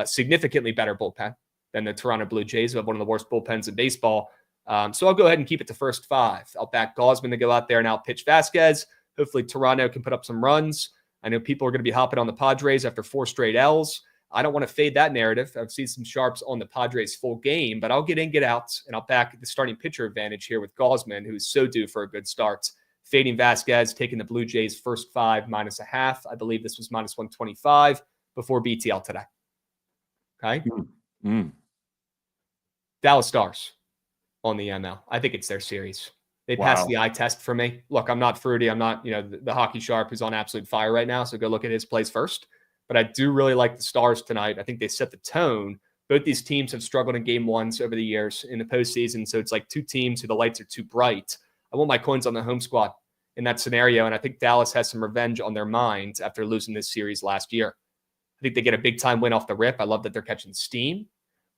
Speaker 2: significantly better bullpen than the Toronto Blue Jays, who have one of the worst bullpens in baseball. So I'll go ahead and keep it to first 5. I'll back Gaussman to go out there and outpitch Vasquez. Hopefully Toronto can put up some runs. I know people are going to be hopping on the Padres after 4 straight L's. I don't want to fade that narrative. I've seen some sharps on the Padres full game, but I'll get in, get out, and I'll back the starting pitcher advantage here with Gaussman, who's so due for a good start. Fading Vasquez, taking the Blue Jays first 5 -0.5. I believe this was -125 before BTL today. Okay. Dallas Stars on the ML. I think it's their series. They passed the eye test for me. Look, I'm not fruity. I'm not, the hockey sharp who's on absolute fire right now. So go look at his plays first. But I do really like the Stars tonight. I think they set the tone. Both these teams have struggled in game 1s over the years in the postseason. So it's like 2 teams who the lights are too bright. I want my coins on the home squad in that scenario. And I think Dallas has some revenge on their minds after losing this series last year. I think they get a big time win off the rip. I love that they're catching steam.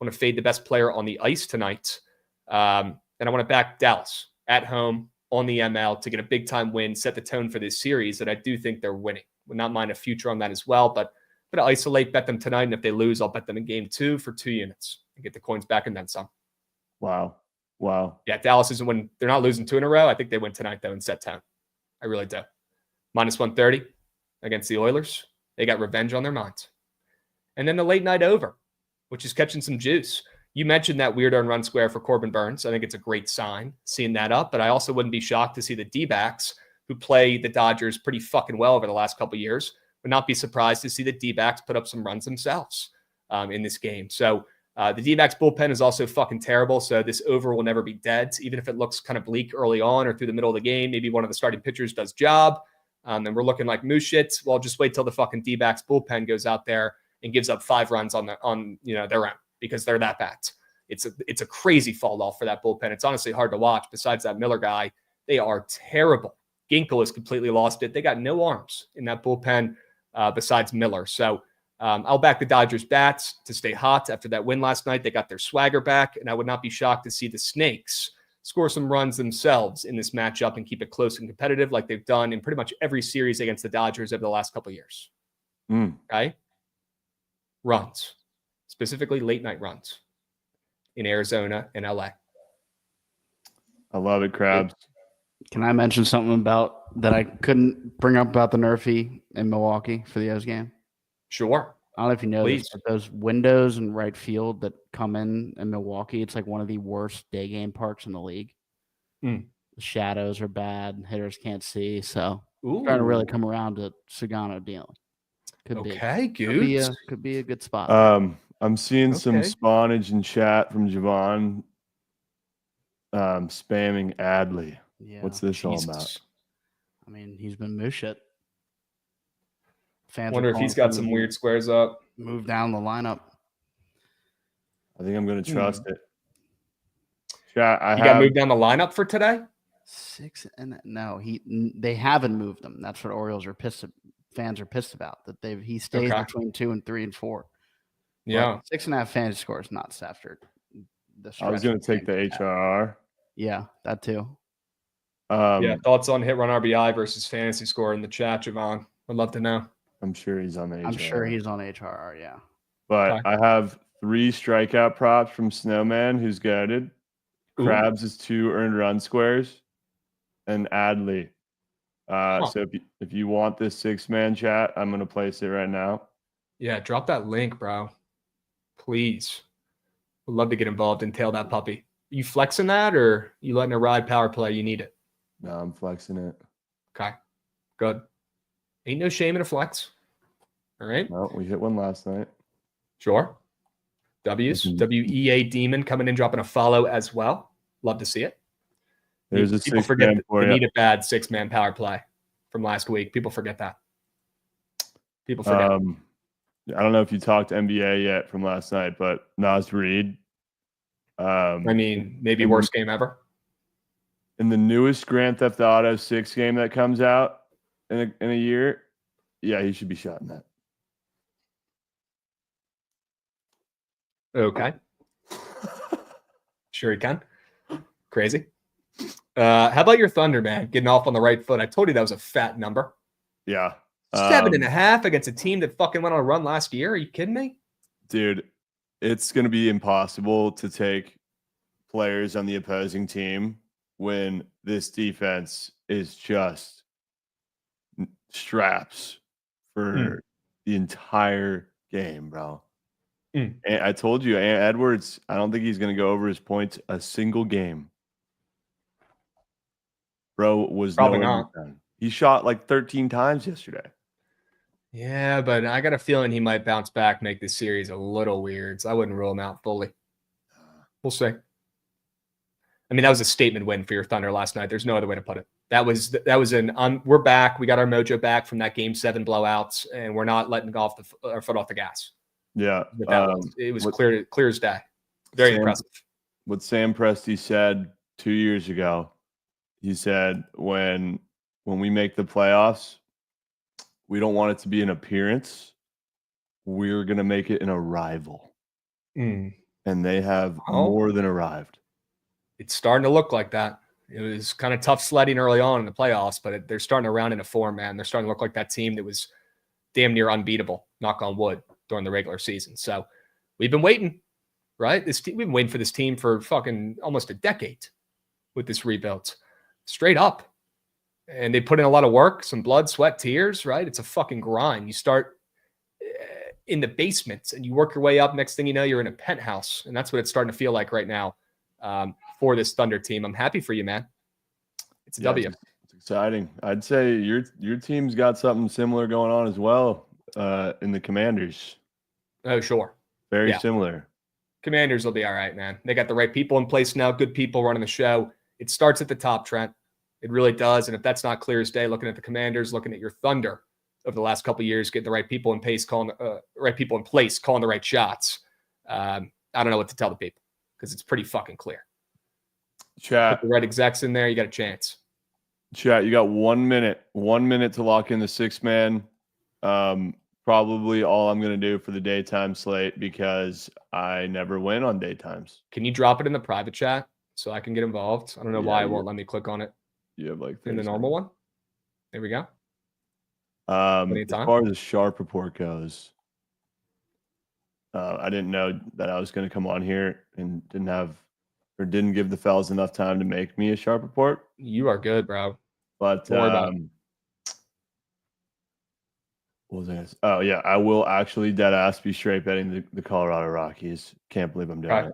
Speaker 2: I want to fade the best player on the ice tonight. And I want to back Dallas at home on the ML to get a big time win, set the tone for this series that I do think they're winning. Would not mind a future on that as well, but I'm going to isolate, bet them tonight. And if they lose, I'll bet them in game 2 for 2 units and get the coins back and then some.
Speaker 5: Wow.
Speaker 2: Yeah, Dallas isn't when they're not losing 2 in a row. I think they win tonight though and set tone. I really do. -130 against the Oilers. They got revenge on their minds. And then the late night over, which is catching some juice. You mentioned that weird earned run square for Corbin Burns. I think it's a great sign seeing that up, but I also wouldn't be shocked to see the D-backs, who play the Dodgers pretty fucking well over the last couple of years, would not be surprised to see the D-backs put up some runs themselves in this game. So the D-backs bullpen is also fucking terrible, so this over will never be dead, even if it looks kind of bleak early on or through the middle of the game. Maybe one of the starting pitchers does job, and we're looking like moose shit. Well, just wait till the fucking D-backs bullpen goes out there and gives up 5 runs on their own because they're that bad. It's a crazy fall off for that bullpen. It's honestly hard to watch. Besides that Miller guy, they are terrible. Ginkel has completely lost it. They got no arms in that bullpen besides Miller. So I'll back the Dodgers bats to stay hot after that win last night. They got their swagger back, and I would not be shocked to see the Snakes score some runs themselves in this matchup and keep it close and competitive like they've done in pretty much every series against the Dodgers over the last couple of years. Okay? Runs, specifically late night runs in Arizona and LA.
Speaker 5: I love it, Krabs.
Speaker 6: Can I mention something about that I couldn't bring up about the Nerfy in Milwaukee for the O's game?
Speaker 2: Sure.
Speaker 6: I don't know if you know
Speaker 2: Please.
Speaker 6: this, but those windows in right field that come in Milwaukee, it's like one of the worst day game parks in the league. The shadows are bad. Hitters can't see. So trying to really come around to Sagano dealing. Could be a good spot.
Speaker 5: I'm seeing some spawnage in chat from Jovan spamming Adley.
Speaker 6: Yeah.
Speaker 5: What's this all about?
Speaker 6: I mean, he's been moose shit. Fans
Speaker 2: Wonder if he's got some weird squares up.
Speaker 6: Move down the lineup.
Speaker 5: I think I'm going to trust it. Chat,
Speaker 2: You got moved down the lineup for today?
Speaker 6: They haven't moved him. That's what Orioles are fans are pissed about, that he stays between 2 and 3 and 4.
Speaker 2: Yeah.
Speaker 6: But 6.5 fantasy score is nuts after the stretch.
Speaker 5: I was going to take the HRR.
Speaker 6: Yeah, that too.
Speaker 2: Thoughts on hit run RBI versus fantasy score in the chat, Jovan? I'd love to know.
Speaker 5: I'm sure he's on the HRR.
Speaker 6: I'm sure he's on HRR, yeah.
Speaker 5: But I have 3 strikeout props from Snowman, who's goated. Krabs is 2 earned run squares, and Adley. So if you want this 6-man chat, I'm going to place it right now.
Speaker 2: Yeah, drop that link, bro. Please. Would love to get involved and tail that puppy. You flexing that, or you letting it ride power play? You need it.
Speaker 5: No, I'm flexing it.
Speaker 2: Okay, good. Ain't no shame in a flex. All right.
Speaker 5: No, we hit one last night.
Speaker 2: Sure. W's. WEA Demon coming in, dropping a follow as well. Love to see it.
Speaker 5: There's a
Speaker 2: People
Speaker 5: 6-man
Speaker 2: forget
Speaker 5: for
Speaker 2: they
Speaker 5: you.
Speaker 2: need a bad 6-man power play from last week. People forget that. People forget.
Speaker 5: I don't know if you talked NBA yet from last night, but Nas Reed.
Speaker 2: Maybe worst game ever.
Speaker 5: In the newest Grand Theft Auto 6 game that comes out in a year, yeah, he should be shot in that.
Speaker 2: Okay. Sure he can. Crazy. How about your Thunder, man? Getting off on the right foot. I told you that was a fat number.
Speaker 5: Yeah.
Speaker 2: 7.5 against a team that fucking went on a run last year. Are you kidding me?
Speaker 5: Dude, it's going to be impossible to take players on the opposing team when this defense is just straps for the entire game, bro. And I told you, Edwards, I don't think he's going to go over his points a single game. Bro was
Speaker 2: probably not.
Speaker 5: He shot like 13 times yesterday.
Speaker 2: Yeah, but I got a feeling he might bounce back, make this series a little weird. So I wouldn't rule him out fully. We'll see. I mean, that was a statement win for your Thunder last night. There's no other way to put it. That was we're back. We got our mojo back from that Game 7 blowouts, and we're not letting our foot off the gas.
Speaker 5: Yeah,
Speaker 2: it was clear as day. Very impressive.
Speaker 5: What Sam Presti said 2 years ago, he said, when we make the playoffs, we don't want it to be an appearance. We're going to make it an arrival. And they have more than arrived.
Speaker 2: It's starting to look like that. It was kind of tough sledding early on in the playoffs, but they're starting to round into form, man. They're starting to look like that team that was damn near unbeatable, knock on wood, during the regular season. So we've been waiting, right? We've been waiting for this team for fucking almost a decade with this rebuild. Straight up. And they put in a lot of work, some blood, sweat, tears, right? It's a fucking grind. You start in the basement and you work your way up. Next thing you know, you're in a penthouse. And that's what it's starting to feel like right now for this Thunder team. I'm happy for you, man. It's a W.
Speaker 5: It's exciting. I'd say your team's got something similar going on as well in the Commanders.
Speaker 2: Oh, sure.
Speaker 5: Very similar.
Speaker 2: Commanders will be all right, man. They got the right people in place now, good people running the show. It starts at the top, Trent. It really does. And if that's not clear as day, looking at the Commanders, looking at your Thunder over the last couple of years, getting the right people in place, calling the right shots. I don't know what to tell the people because it's pretty fucking clear.
Speaker 5: Chat.
Speaker 2: Put the right execs in there, you got a chance.
Speaker 5: Chat, you got 1 minute. 1 minute to lock in the 6-man. Probably all I'm going to do for the daytime slate because I never win on daytimes.
Speaker 2: Can you drop it in the private chat so I can get involved? I don't know why it won't let me click on it.
Speaker 5: You have like
Speaker 2: in the normal one. There we go.
Speaker 5: As far as the sharp report goes, I didn't know that I was going to come on here and didn't give the fellas enough time to make me a sharp report.
Speaker 2: You are good, bro.
Speaker 5: But what was I? Oh yeah, I will actually dead ass be straight betting the Colorado Rockies. Can't believe I'm doing it.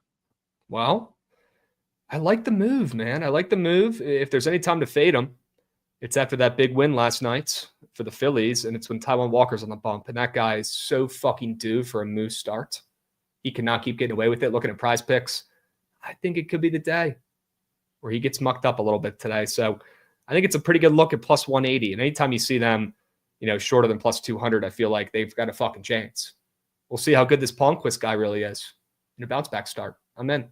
Speaker 2: Well, I like the move, man. I like the move. If there's any time to fade them, it's after that big win last night for the Phillies, and it's when Taijuan Walker's on the bump, and that guy is so fucking due for a Moose start. He cannot keep getting away with it. Looking at Prize Picks, I think it could be the day where he gets mucked up a little bit today. So I think it's a pretty good look at plus 180. And anytime you see them, shorter than plus 200, I feel like they've got a fucking chance. We'll see how good this Palmquist guy really is in a bounce back start. I'm in.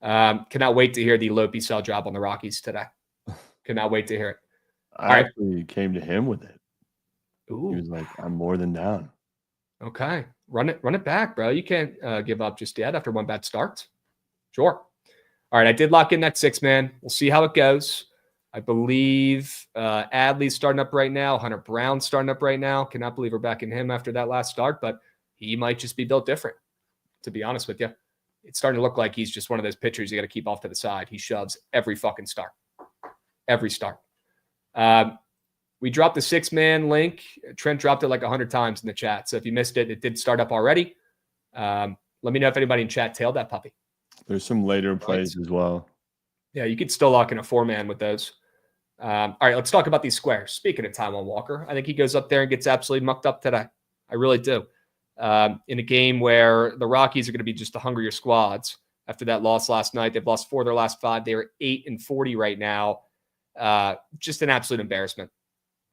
Speaker 2: Cannot wait to hear the Lopi sell job on the Rockies today. Cannot wait to hear it.
Speaker 5: I actually came to him with it.
Speaker 2: Ooh.
Speaker 5: He was like, I'm more than down.
Speaker 2: Okay. Run it back, bro. You can't give up just yet after one bad start. Sure. All right. I did lock in that 6-man. We'll see how it goes. I believe Adley's starting up right now. Hunter Brown's starting up right now. Cannot believe we're backing him after that last start, but he might just be built different, to be honest with you. It's starting to look like he's just one of those pitchers you got to keep off to the side. He shoves every fucking start. Every start. We dropped the 6-man link. Trent dropped it like 100 times in the chat. So if you missed it, it did start up already. Let me know if anybody in chat tailed that puppy.
Speaker 5: There's some later plays as well.
Speaker 2: Yeah, you could still lock in a 4-man with those. All right, let's talk about these squares. Speaking of Taijuan Walker, I think he goes up there and gets absolutely mucked up today. I really do. In a game where the Rockies are going to be just the hungrier squads after that loss last night. They've lost 4 of their last 5. They are 8-40 right now. Just an absolute embarrassment.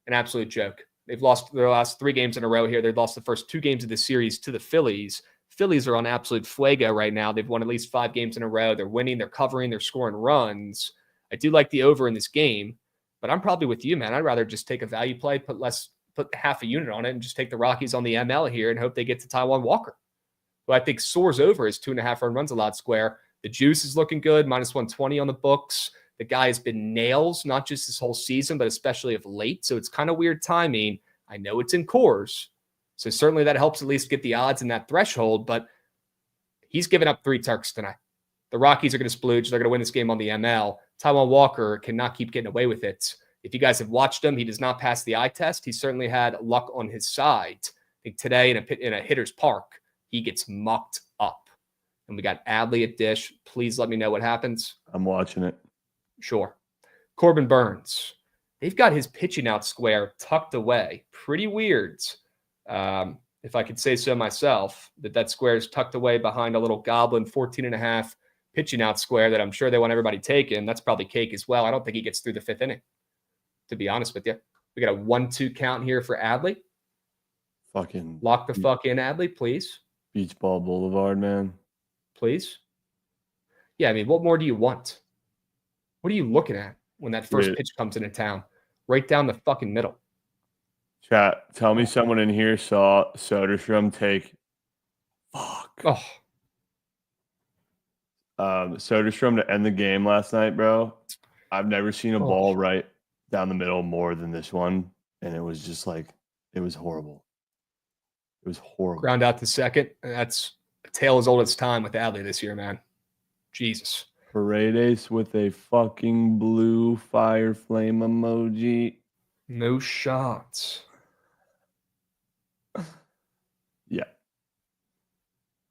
Speaker 2: An absolute joke. They've lost their last 3 games in a row here. They've lost the first 2 games of the series to the Phillies. Phillies are on absolute fuego right now. They've won at least 5 games in a row. They're winning. They're covering. They're scoring runs. I do like the over in this game, but I'm probably with you, man. I'd rather just take a value play, put half a unit on it, and just take the Rockies on the ML here and hope they get to Taijuan Walker, who I think soars over his 2.5 run runs allowed square. The juice is looking good, minus 120 on the books. The guy has been nails, not just this whole season, but especially of late. So it's kind of weird timing. I know it's in cores, so certainly that helps at least get the odds in that threshold, but he's given up 3 Turks tonight. The Rockies are going to splooge. They're going to win this game on the ML. Taijuan Walker cannot keep getting away with it. If you guys have watched him, he does not pass the eye test. He certainly had luck on his side. I think today in a hitter's park, he gets mucked up. And we got Adley at dish. Please let me know what happens.
Speaker 5: I'm watching it. Sure.
Speaker 2: Corbin Burns. They've got his pitching out square tucked away. Pretty weird. If I could say so myself, that square is tucked away behind a little goblin 14.5 pitching out square that I'm sure they want everybody taking. That's probably cake as well. I don't think he gets through the 5th inning, to be honest with you. We got a 1-2 count here for Adley.
Speaker 5: Fucking
Speaker 2: lock the fuck in, Adley, please.
Speaker 5: Beach Ball Boulevard, man.
Speaker 2: Please. Yeah, I mean, what more do you want? What are you looking at when that first pitch comes into town? Right down the fucking middle.
Speaker 5: Chat, tell me someone in here saw Soderstrom take Soderstrom to end the game last night, bro. I've never seen a ball right down the middle more than this one. And it was just like, it was horrible. It was horrible.
Speaker 2: Ground out to second. That's a tale as old as time with Adley this year, man. Jesus.
Speaker 5: Paredes with a fucking blue fire flame emoji.
Speaker 2: No shots.
Speaker 5: Yeah.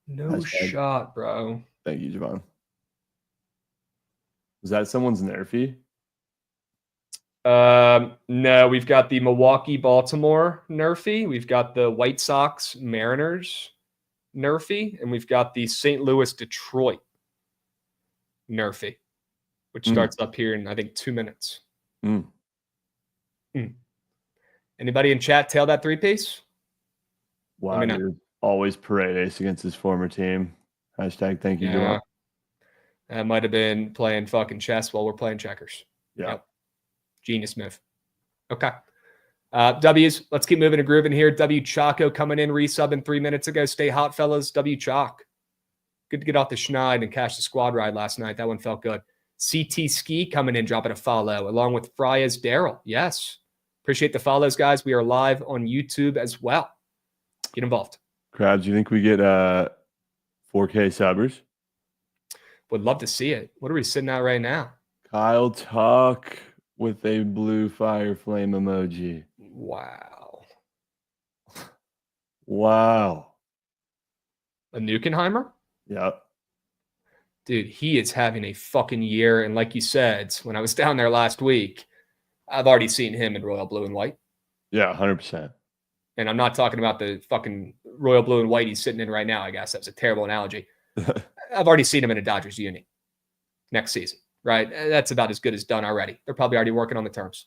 Speaker 2: No shot, bro.
Speaker 5: Thank you, Jovan. Was that someone's NRFI?
Speaker 2: No, we've got the Milwaukee-Baltimore NRFI. We've got the White Sox-Mariners NRFI. And we've got the St. Louis-Detroit NRFI, which starts up here in, I think, 2 minutes. Anybody in chat tail that 3-piece?
Speaker 5: Wow, dude. Always Paredes against his former team. Hashtag thank you, Jovan.
Speaker 2: That might have been playing fucking chess while we're playing checkers.
Speaker 5: Yeah.
Speaker 2: Yep. Genius move. Okay. W's. Let's keep moving and grooving here. W Chaco coming in, resubbing 3 minutes ago. Stay hot, fellas. W Chalk. Good to get off the schneid and cash the squad ride last night. That one felt good. CT Ski coming in, dropping a follow, along with Frias Daryl. Yes. Appreciate the follows, guys. We are live on YouTube as well. Get involved.
Speaker 5: Krabs, do you think we get 4K subbers?
Speaker 2: Would love to see it. What are we sitting at right now?
Speaker 5: Kyle Tuck with a blue fire flame emoji.
Speaker 2: Wow.
Speaker 5: Wow.
Speaker 2: A Nukenheimer?
Speaker 5: Yep.
Speaker 2: Dude, he is having a fucking year. And like you said, when I was down there last week, I've already seen him in royal blue and white.
Speaker 5: Yeah, 100%.
Speaker 2: And I'm not talking about the fucking royal blue and white he's sitting in right now, I guess. That's a terrible analogy. I've already seen him in a Dodgers uni next season, right? That's about as good as done already. They're probably already working on the terms.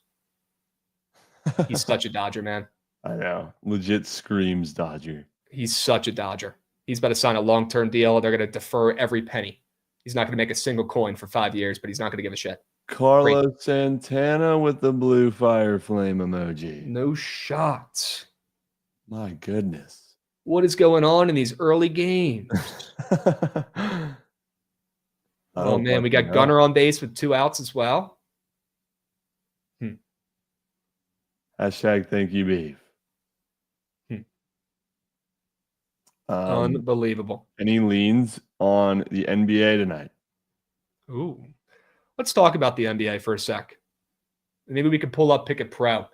Speaker 2: He's such a Dodger, man.
Speaker 5: I know. Legit screams Dodger.
Speaker 2: He's such a Dodger. He's about to sign a long-term deal. They're going to defer every penny. He's not going to make a single coin for 5 years, but he's not going to give a shit.
Speaker 5: Carlos
Speaker 2: Great.
Speaker 5: Santana with the blue fire flame emoji.
Speaker 2: No shot.
Speaker 5: My goodness.
Speaker 2: What is going on in these early games? Oh, man. We got Gunnar on base with 2 outs as well.
Speaker 5: Hashtag thank you, beef.
Speaker 2: Unbelievable.
Speaker 5: Any leans on the NBA tonight?
Speaker 2: Ooh. Let's talk about the NBA for a sec. Maybe we could pull up Pick It Pro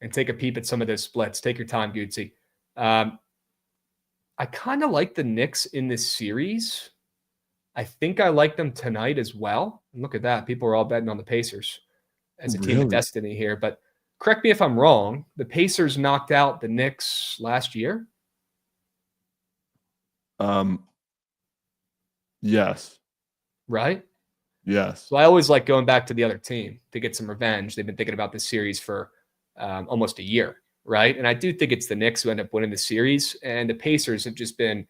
Speaker 2: and take a peep at some of those splits. Take your time, Gootsy. I kind of like the Knicks in this series. I think I like them tonight as well. And look at that. People are all betting on the Pacers as a team of destiny here. But correct me if I'm wrong. The Pacers knocked out the Knicks last year.
Speaker 5: Yes.
Speaker 2: Right?
Speaker 5: Yes.
Speaker 2: So I always like going back to the other team to get some revenge. They've been thinking about this series for almost a year, right? And I do think it's the Knicks who end up winning the series. And the Pacers have just been,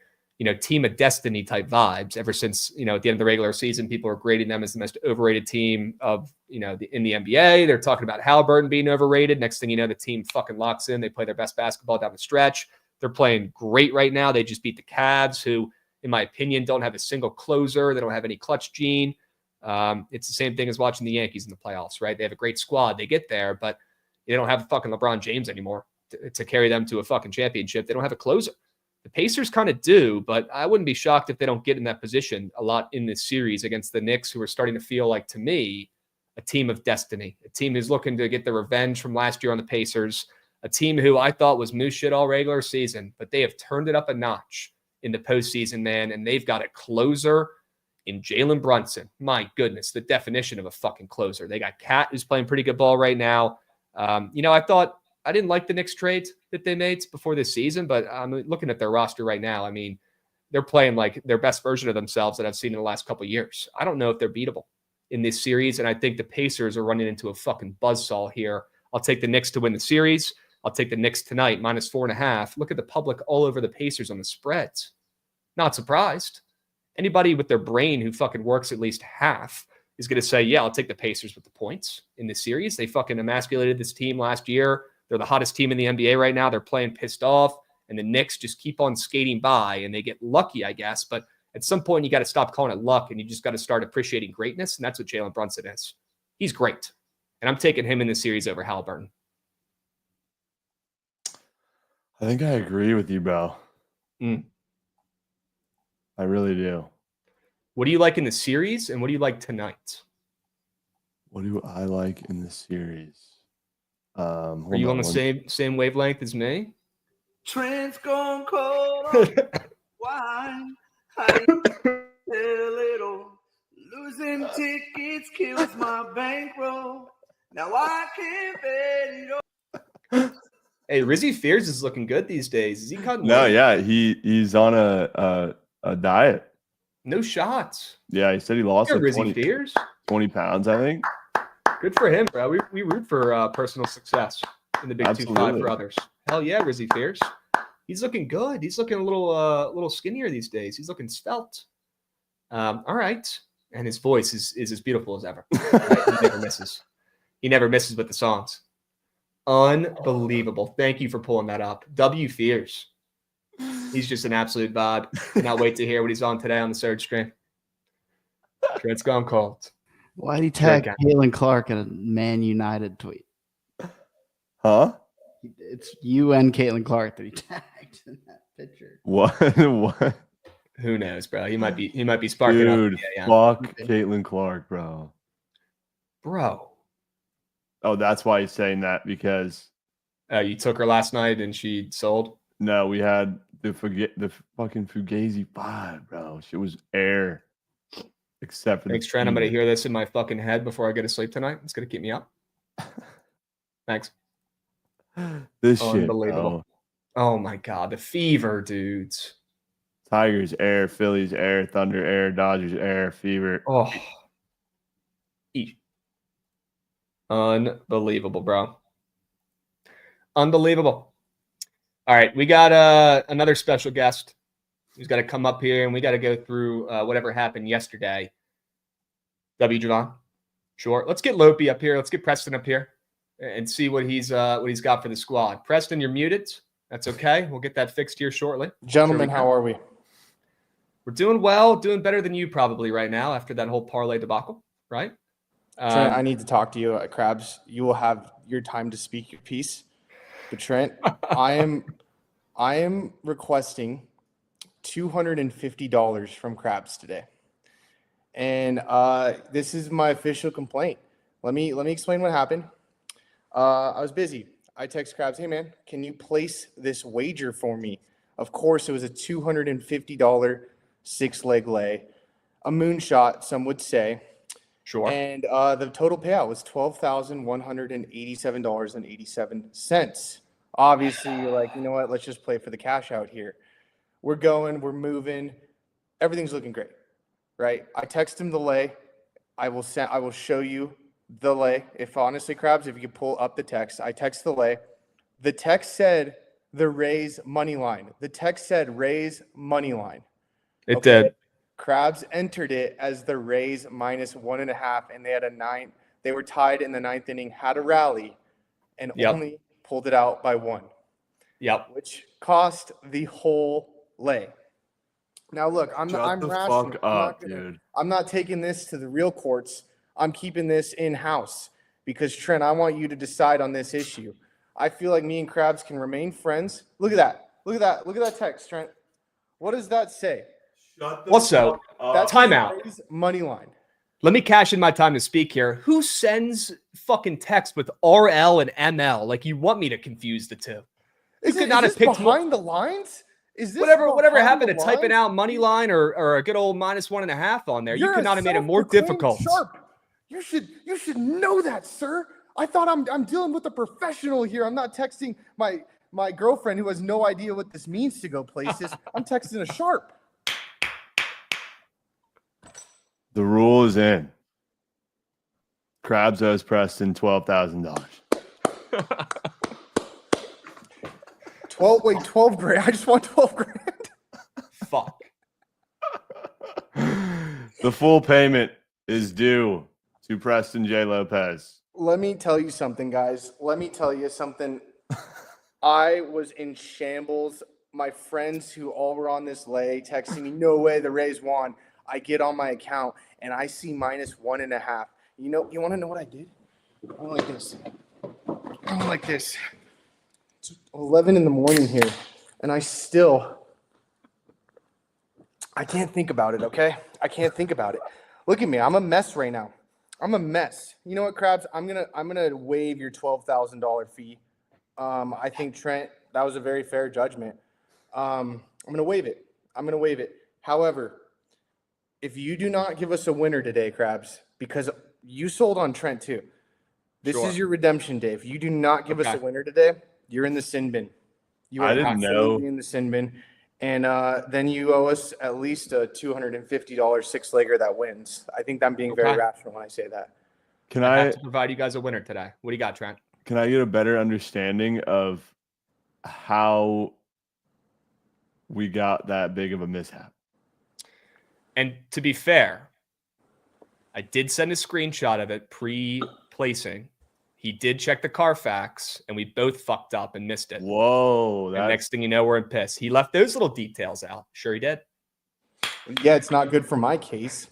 Speaker 2: team of destiny type vibes ever since, at the end of the regular season, people are grading them as the most overrated team of, in the NBA. They're talking about Halliburton being overrated. Next thing you know, the team fucking locks in. They play their best basketball down the stretch. They're playing great right now. They just beat the Cavs, who, in my opinion, don't have a single closer. They don't have any clutch gene. It's the same thing as watching the Yankees in the playoffs, right? They have a great squad. They get there, but they don't have fucking LeBron James anymore to carry them to a fucking championship. They don't have a closer. The Pacers kind of do, but I wouldn't be shocked if they don't get in that position a lot in this series against the Knicks, who are starting to feel like, to me, a team of destiny, a team who's looking to get the revenge from last year on the Pacers, a team who I thought was moose shit all regular season, but they have turned it up a notch in the postseason, man, and they've got a closer in Jalen Brunson. My goodness, the definition of a fucking closer. They got Cat, who's playing pretty good ball right now. I didn't like the Knicks trades that they made before this season, but I'm looking at their roster right now. I mean, they're playing like their best version of themselves that I've seen in the last couple of years. I don't know if they're beatable in this series, and I think the Pacers are running into a fucking buzzsaw here. I'll take the Knicks to win the series. I'll take the Knicks tonight, -4.5. Look at the public all over the Pacers on the spreads. Not surprised. Anybody with their brain who fucking works at least half is going to say, yeah, I'll take the Pacers with the points in this series. They fucking emasculated this team last year. They're the hottest team in the NBA right now. They're playing pissed off, and the Knicks just keep on skating by, and they get lucky, I guess. But at some point, you got to stop calling it luck, and you just got to start appreciating greatness, and that's what Jalen Brunson is. He's great, and I'm taking him in the series over Halliburton.
Speaker 5: I think I agree with you, bro. I really do.
Speaker 2: What do you like in the series, and what do you like tonight?
Speaker 5: What do I like in the series?
Speaker 2: Are you on the same wavelength as me?
Speaker 1: Trent's gone cold. Why? A little losing tickets kills my bankroll. Now I can't bet it all.
Speaker 2: Hey, Rizzy Fears is looking good these days. Is he cutting?
Speaker 5: No,
Speaker 2: weight?
Speaker 5: yeah, he's on a diet.
Speaker 2: No shots.
Speaker 5: Yeah, he said he lost like
Speaker 2: Rizzy Fears.
Speaker 5: 20 pounds, I think.
Speaker 2: Good for him, bro. We root for personal success in the Big
Speaker 5: Absolutely.
Speaker 2: 2-5 for others. Hell yeah, Rizzy Fears. He's looking good. He's looking a little skinnier these days. He's looking svelte. All right. And his voice is as beautiful as ever. Right? He never misses. He never misses with the songs. Unbelievable. Thank you for pulling that up. W Fears. He's just an absolute vibe. Cannot wait to hear what he's on today on the Surge stream. Trent's gone cold.
Speaker 6: Why did he tag Caitlin Clark in a Man United tweet?
Speaker 5: Huh?
Speaker 6: It's you and Caitlin Clark that he tagged in that picture.
Speaker 5: What?
Speaker 2: Who knows, bro? He might be sparking
Speaker 5: Dude,
Speaker 2: up. Yeah.
Speaker 5: Fuck Caitlin Clark, bro. Oh, that's why he's saying that, because
Speaker 2: you took her last night and she sold.
Speaker 5: No, we had the fucking Fugazi 5, bro. She was air. Except for
Speaker 2: thanks, Trent. I'm gonna hear this in my fucking head before I go to sleep tonight. It's gonna keep me up. Thanks.
Speaker 5: This
Speaker 2: unbelievable.
Speaker 5: Shit,
Speaker 2: oh my god, the fever, dudes.
Speaker 5: Tigers air, Phillies air, Thunder air, Dodgers air, fever.
Speaker 2: Oh, unbelievable, bro. Unbelievable. All right, we got another special guest who's got to come up here, and we got to go through whatever happened yesterday. Jovan? Sure. Let's get Lopi up here. Let's get Preston up here and see what he's got for the squad. Preston, you're muted. That's okay. We'll get that fixed here shortly.
Speaker 7: Gentlemen, how are we?
Speaker 2: We're doing well, doing better than you probably right now after that whole parlay debacle, right?
Speaker 7: Trent, I need to talk to you. Krabs, you will have your time to speak your piece. But Trent, I am requesting $250 from Krabs today. And this is my official complaint. Let me explain what happened. I was busy. I text Krabs, hey man, can you place this wager for me? Of course, it was a $250 6-leg lay, a moonshot, some would say.
Speaker 2: Sure.
Speaker 7: And the total payout was $12,187.87. Obviously, you're like, you know what? Let's just play for the cash out here. We're going, we're moving. Everything's looking great, right? I text him the lay. I will show you the lay. If honestly, Krabs, if you could pull up the text, I text the lay. The text said the Rays money line. The text said Rays money line.
Speaker 2: It did.
Speaker 7: Krabs entered it as the Rays -1.5, and they had a 9. They were tied in the 9th inning, had a rally, and only pulled it out by 1.
Speaker 2: Yep.
Speaker 7: Which cost the whole lay. Now look, I'm rational.
Speaker 5: Fuck up, dude.
Speaker 7: I'm not taking this to the real courts. I'm keeping this in-house because Trent, I want you to decide on this issue. I feel like me and Krabs can remain friends. Look at that. Look at that. Look at that text, Trent. What does that say?
Speaker 2: Also, timeout.
Speaker 7: Money line.
Speaker 2: Let me cash in my time to speak here. Who sends fucking text with RL and ML? Like you want me to confuse the two?
Speaker 7: Is it not behind the lines? Is this
Speaker 2: whatever happened to typing out money line or a good old -1.5 on there? You could not have made it more difficult.
Speaker 7: Sharp. You should know that, sir. I thought I'm dealing with a professional here. I'm not texting my girlfriend who has no idea what this means to go places. I'm texting a sharp.
Speaker 5: The rule is in. Krabs owes Preston $12,000.
Speaker 7: 12 grand. I just want 12 grand.
Speaker 2: Fuck.
Speaker 5: The full payment is due to Preston J. Lopez.
Speaker 7: Let me tell you something, guys. Let me tell you something. I was in shambles. My friends who all were on this lay texting me, no way, the Rays won. I get on my account and I see -1.5. You want to know what I did? I went like this. I went like this. It's 11 in the morning here, and I can't think about it, okay? I can't think about it. Look at me. I'm a mess right now. I'm a mess. You know what, Krabs? I'm gonna waive your $12,000 fee. I think, Trent, that was a very fair judgment. I'm gonna waive it. However, if you do not give us a winner today, Krabs, because you sold on Trent too. This is your redemption day. If you do not give us a winner today, you're in the sin bin. You are absolutely in the sin bin. And then you owe us at least a $250 6-legger that wins. I think I'm being very rational when I say that.
Speaker 2: I have to provide you guys a winner today. What do you got, Trent?
Speaker 5: Can I get a better understanding of how we got that big of a mishap?
Speaker 2: And to be fair, I did send a screenshot of it pre-placing. He did check the Carfax, and we both fucked up and missed it.
Speaker 5: Whoa.
Speaker 2: And next thing you know, we're in piss. He left those little details out. Sure he did.
Speaker 7: Yeah, it's not good for my case.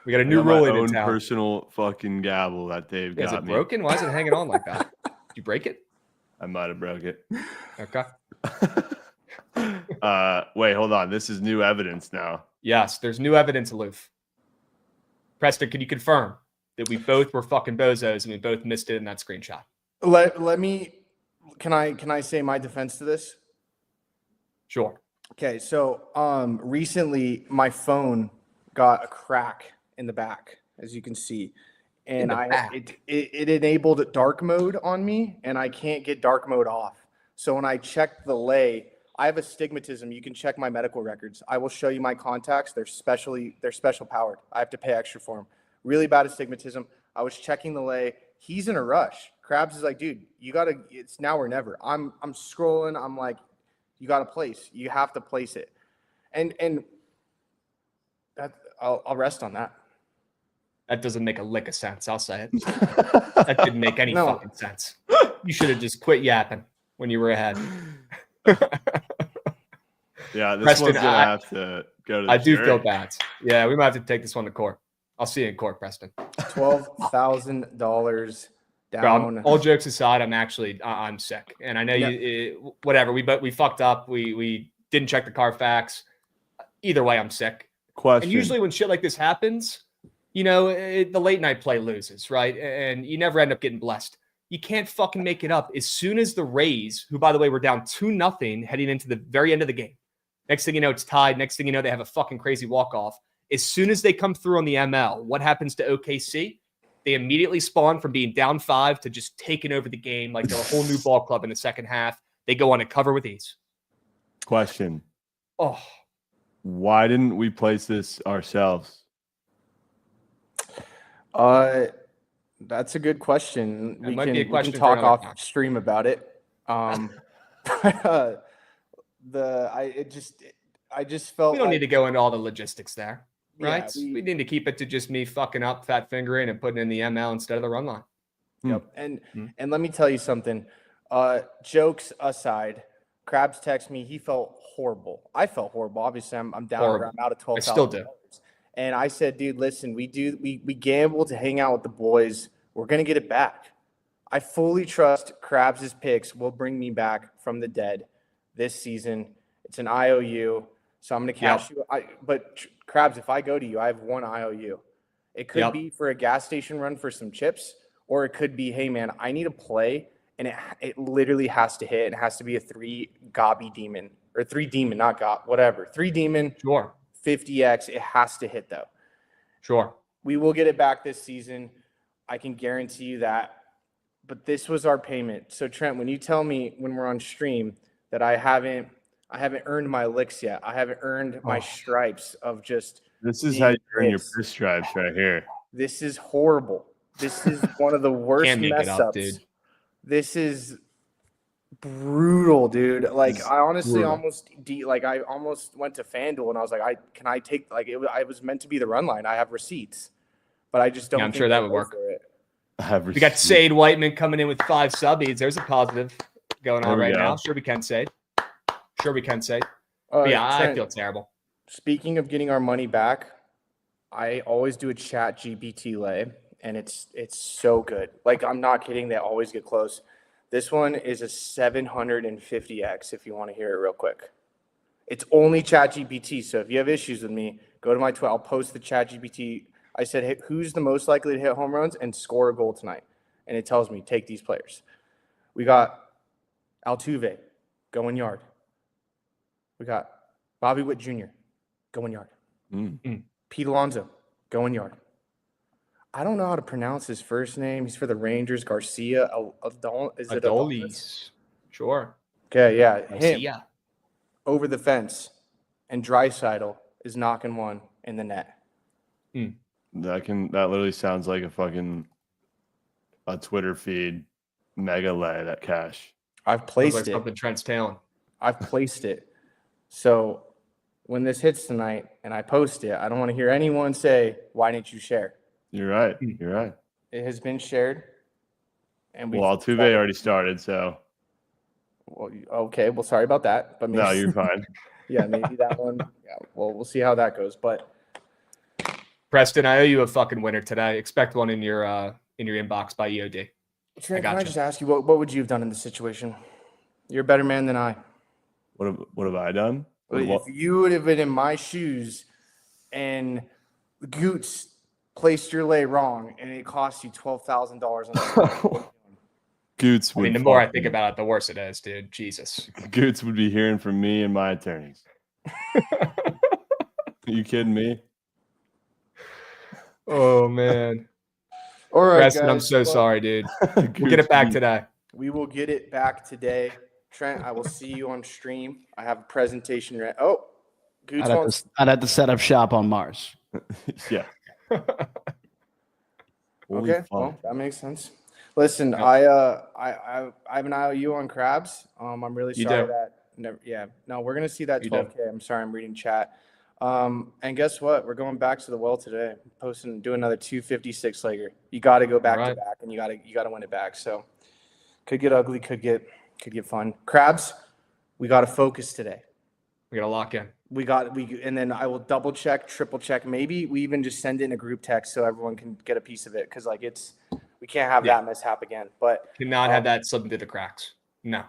Speaker 2: We got a new rule in town.
Speaker 5: Personal fucking gavel that Dave got me.
Speaker 2: Is it broken? Why is it hanging on like that? Did you break it?
Speaker 5: I might have broke it.
Speaker 2: Okay.
Speaker 5: Wait, hold on. This is new evidence now.
Speaker 2: Yes, there's new evidence, Aloof. Preston, can you confirm that we both were fucking bozos and we both missed it in that screenshot?
Speaker 7: Can I say my defense to this?
Speaker 2: Sure.
Speaker 7: Okay, so recently my phone got a crack in the back, as you can see, and it enabled dark mode on me, and I can't get dark mode off. So when I checked the lay, I have astigmatism. You can check my medical records. I will show you my contacts. They're special powered. I have to pay extra for them. Really bad astigmatism. I was checking the lay. He's in a rush. Krabs is like, dude, you gotta. It's now or never. I'm scrolling. I'm like, you gotta place. You have to place it, and that I'll rest on that.
Speaker 2: That doesn't make a lick of sense. I'll say it. That didn't make any fucking sense. You should have just quit yapping when you were ahead.
Speaker 5: Yeah, this
Speaker 2: Preston,
Speaker 5: one's gonna have to go to the
Speaker 2: I do
Speaker 5: jury.
Speaker 2: feel bad. Yeah, we might have to take this one to court. I'll see you in court, Preston.
Speaker 7: $12,000 down.
Speaker 2: Bro, all jokes aside, I'm sick, and I know whatever. We fucked up. We didn't check the Carfax. Either way, I'm sick.
Speaker 5: Question.
Speaker 2: And usually when shit like this happens, the late night play loses, right? And you never end up getting blessed. You can't fucking make it up. As soon as the Rays, who by the way were down 2-0 heading into the very end of the game, next thing you know, it's tied. Next thing you know, they have a fucking crazy walk-off. As soon as they come through on the ML, what happens to OKC? They immediately spawn from being down 5 to just taking over the game like they're a whole new ball club in the second half. They go on a cover with ease.
Speaker 5: Question.
Speaker 2: Oh.
Speaker 5: Why didn't we place this ourselves?
Speaker 7: That's a good question.
Speaker 2: That might be a question
Speaker 7: we
Speaker 2: for
Speaker 7: can talk
Speaker 2: another
Speaker 7: off
Speaker 2: time.
Speaker 7: stream about it. I just felt
Speaker 2: We don't
Speaker 7: like,
Speaker 2: need to go into all the logistics there, right?
Speaker 7: Yeah,
Speaker 2: we need to keep it to just me fucking up, fat fingering, and putting in the ML instead of the run line.
Speaker 7: Yep. And let me tell you something. Jokes aside, Krabs texted me. He felt horrible. I felt horrible. Obviously, I'm down around out of $12,000.
Speaker 2: I still do.
Speaker 7: And I said, dude, listen, we gamble to hang out with the boys. We're gonna get it back. I fully trust Krabs' picks will bring me back from the dead this season. It's an IOU, so I'm gonna cash you. But Krabs, if I go to you, I have one IOU. It could be for a gas station run for some chips, or it could be, hey man, I need a play, and it literally has to hit. It has to be a 3 Gobby demon or 3 demon, not Gob, whatever. 3 demon.
Speaker 2: Sure.
Speaker 7: 50x. It has to hit though.
Speaker 2: Sure.
Speaker 7: We will get it back this season. I can guarantee you that. But this was our payment. So Trent, when you tell me when we're on stream that I haven't earned my licks yet, I haven't earned my stripes of just.
Speaker 5: This is how you earn your piss stripes right here.
Speaker 7: This is horrible. This is one of the worst mess ups. Dude. This is brutal, dude. Like I honestly almost went to FanDuel and I was like, can I take I was meant to be the run line. I have receipts, but I just don't.
Speaker 2: Yeah, I'm sure that would work.
Speaker 5: I have
Speaker 2: we got Sade Whiteman coming in with 5 subbies. There's a positive going on right now. Sure we can Sade. Yeah, I feel terrible.
Speaker 7: Speaking of getting our money back, I always do a chat GPT lay, and it's so good. Like I'm not kidding. They always get close. This one is a 750x if you want to hear it real quick. It's only ChatGPT, so if you have issues with me, go to my Twitter. I'll post the ChatGPT. I said, hey, who's the most likely to hit home runs and score a goal tonight? And it tells me, take these players. We got Altuve, going yard. We got Bobby Witt Jr., going yard. Pete Alonso, going yard. I don't know how to pronounce his first name. He's for the Rangers. Garcia. Is it
Speaker 2: Adolis? Sure.
Speaker 7: Okay, yeah.
Speaker 2: Garcia.
Speaker 7: Him over the fence, and Draisaitl is knocking one in the net.
Speaker 5: That literally sounds like a Twitter feed mega lay that cash.
Speaker 7: I've placed it.
Speaker 2: Something Trent's tailing.
Speaker 7: I've placed it. So when this hits tonight and I post it, I don't want to hear anyone say, "Why didn't you share?"
Speaker 5: You're right. You're right.
Speaker 7: It has been shared. And
Speaker 5: Altuve already started, so.
Speaker 7: Well, okay. Well, sorry about that. But maybe,
Speaker 5: no, you're fine.
Speaker 7: Yeah, maybe that one. Yeah. Well, we'll see how that goes. But
Speaker 2: Preston, I owe you a fucking winner today. Expect one in your inbox by EOD.
Speaker 7: Trent, can I just ask you what would you have done in this situation? You're a better man than I.
Speaker 5: What have I done?
Speaker 7: If you would have been in my shoes and Goots placed your lay wrong and it cost you $12,000
Speaker 5: Goots would.
Speaker 2: I mean, the more I think about it, the worse it is, dude. Jesus.
Speaker 5: Goots would be hearing from me and my attorneys. Are you kidding me?
Speaker 2: Oh man.
Speaker 7: All right,
Speaker 2: Preston,
Speaker 7: guys,
Speaker 2: I'm so sorry, dude. We'll get it back today.
Speaker 7: We will get it back today. Trent, I will see you on stream. I have a presentation ready. Oh, Goots
Speaker 6: I'd have to set up shop on Mars.
Speaker 5: Yeah.
Speaker 7: Okay, well, that makes sense. Listen,
Speaker 2: Yep.
Speaker 7: I have an IOU on Krabs. I'm really
Speaker 2: You
Speaker 7: sorry
Speaker 2: do.
Speaker 7: no, we're gonna see that
Speaker 2: You do.
Speaker 7: 12K. I'm sorry, I'm reading chat. And guess what? We're going back to the well today. Do another 256 legger. You got to go back to back, and you got to win it back. So could get ugly, could get fun. Krabs, we got to focus today.
Speaker 2: We got to lock in.
Speaker 7: And then I will double check, triple check. Maybe we even just send it in a group text so everyone can get a piece of it. Cause like we can't have that mishap again, but
Speaker 2: cannot have that slip into the cracks. No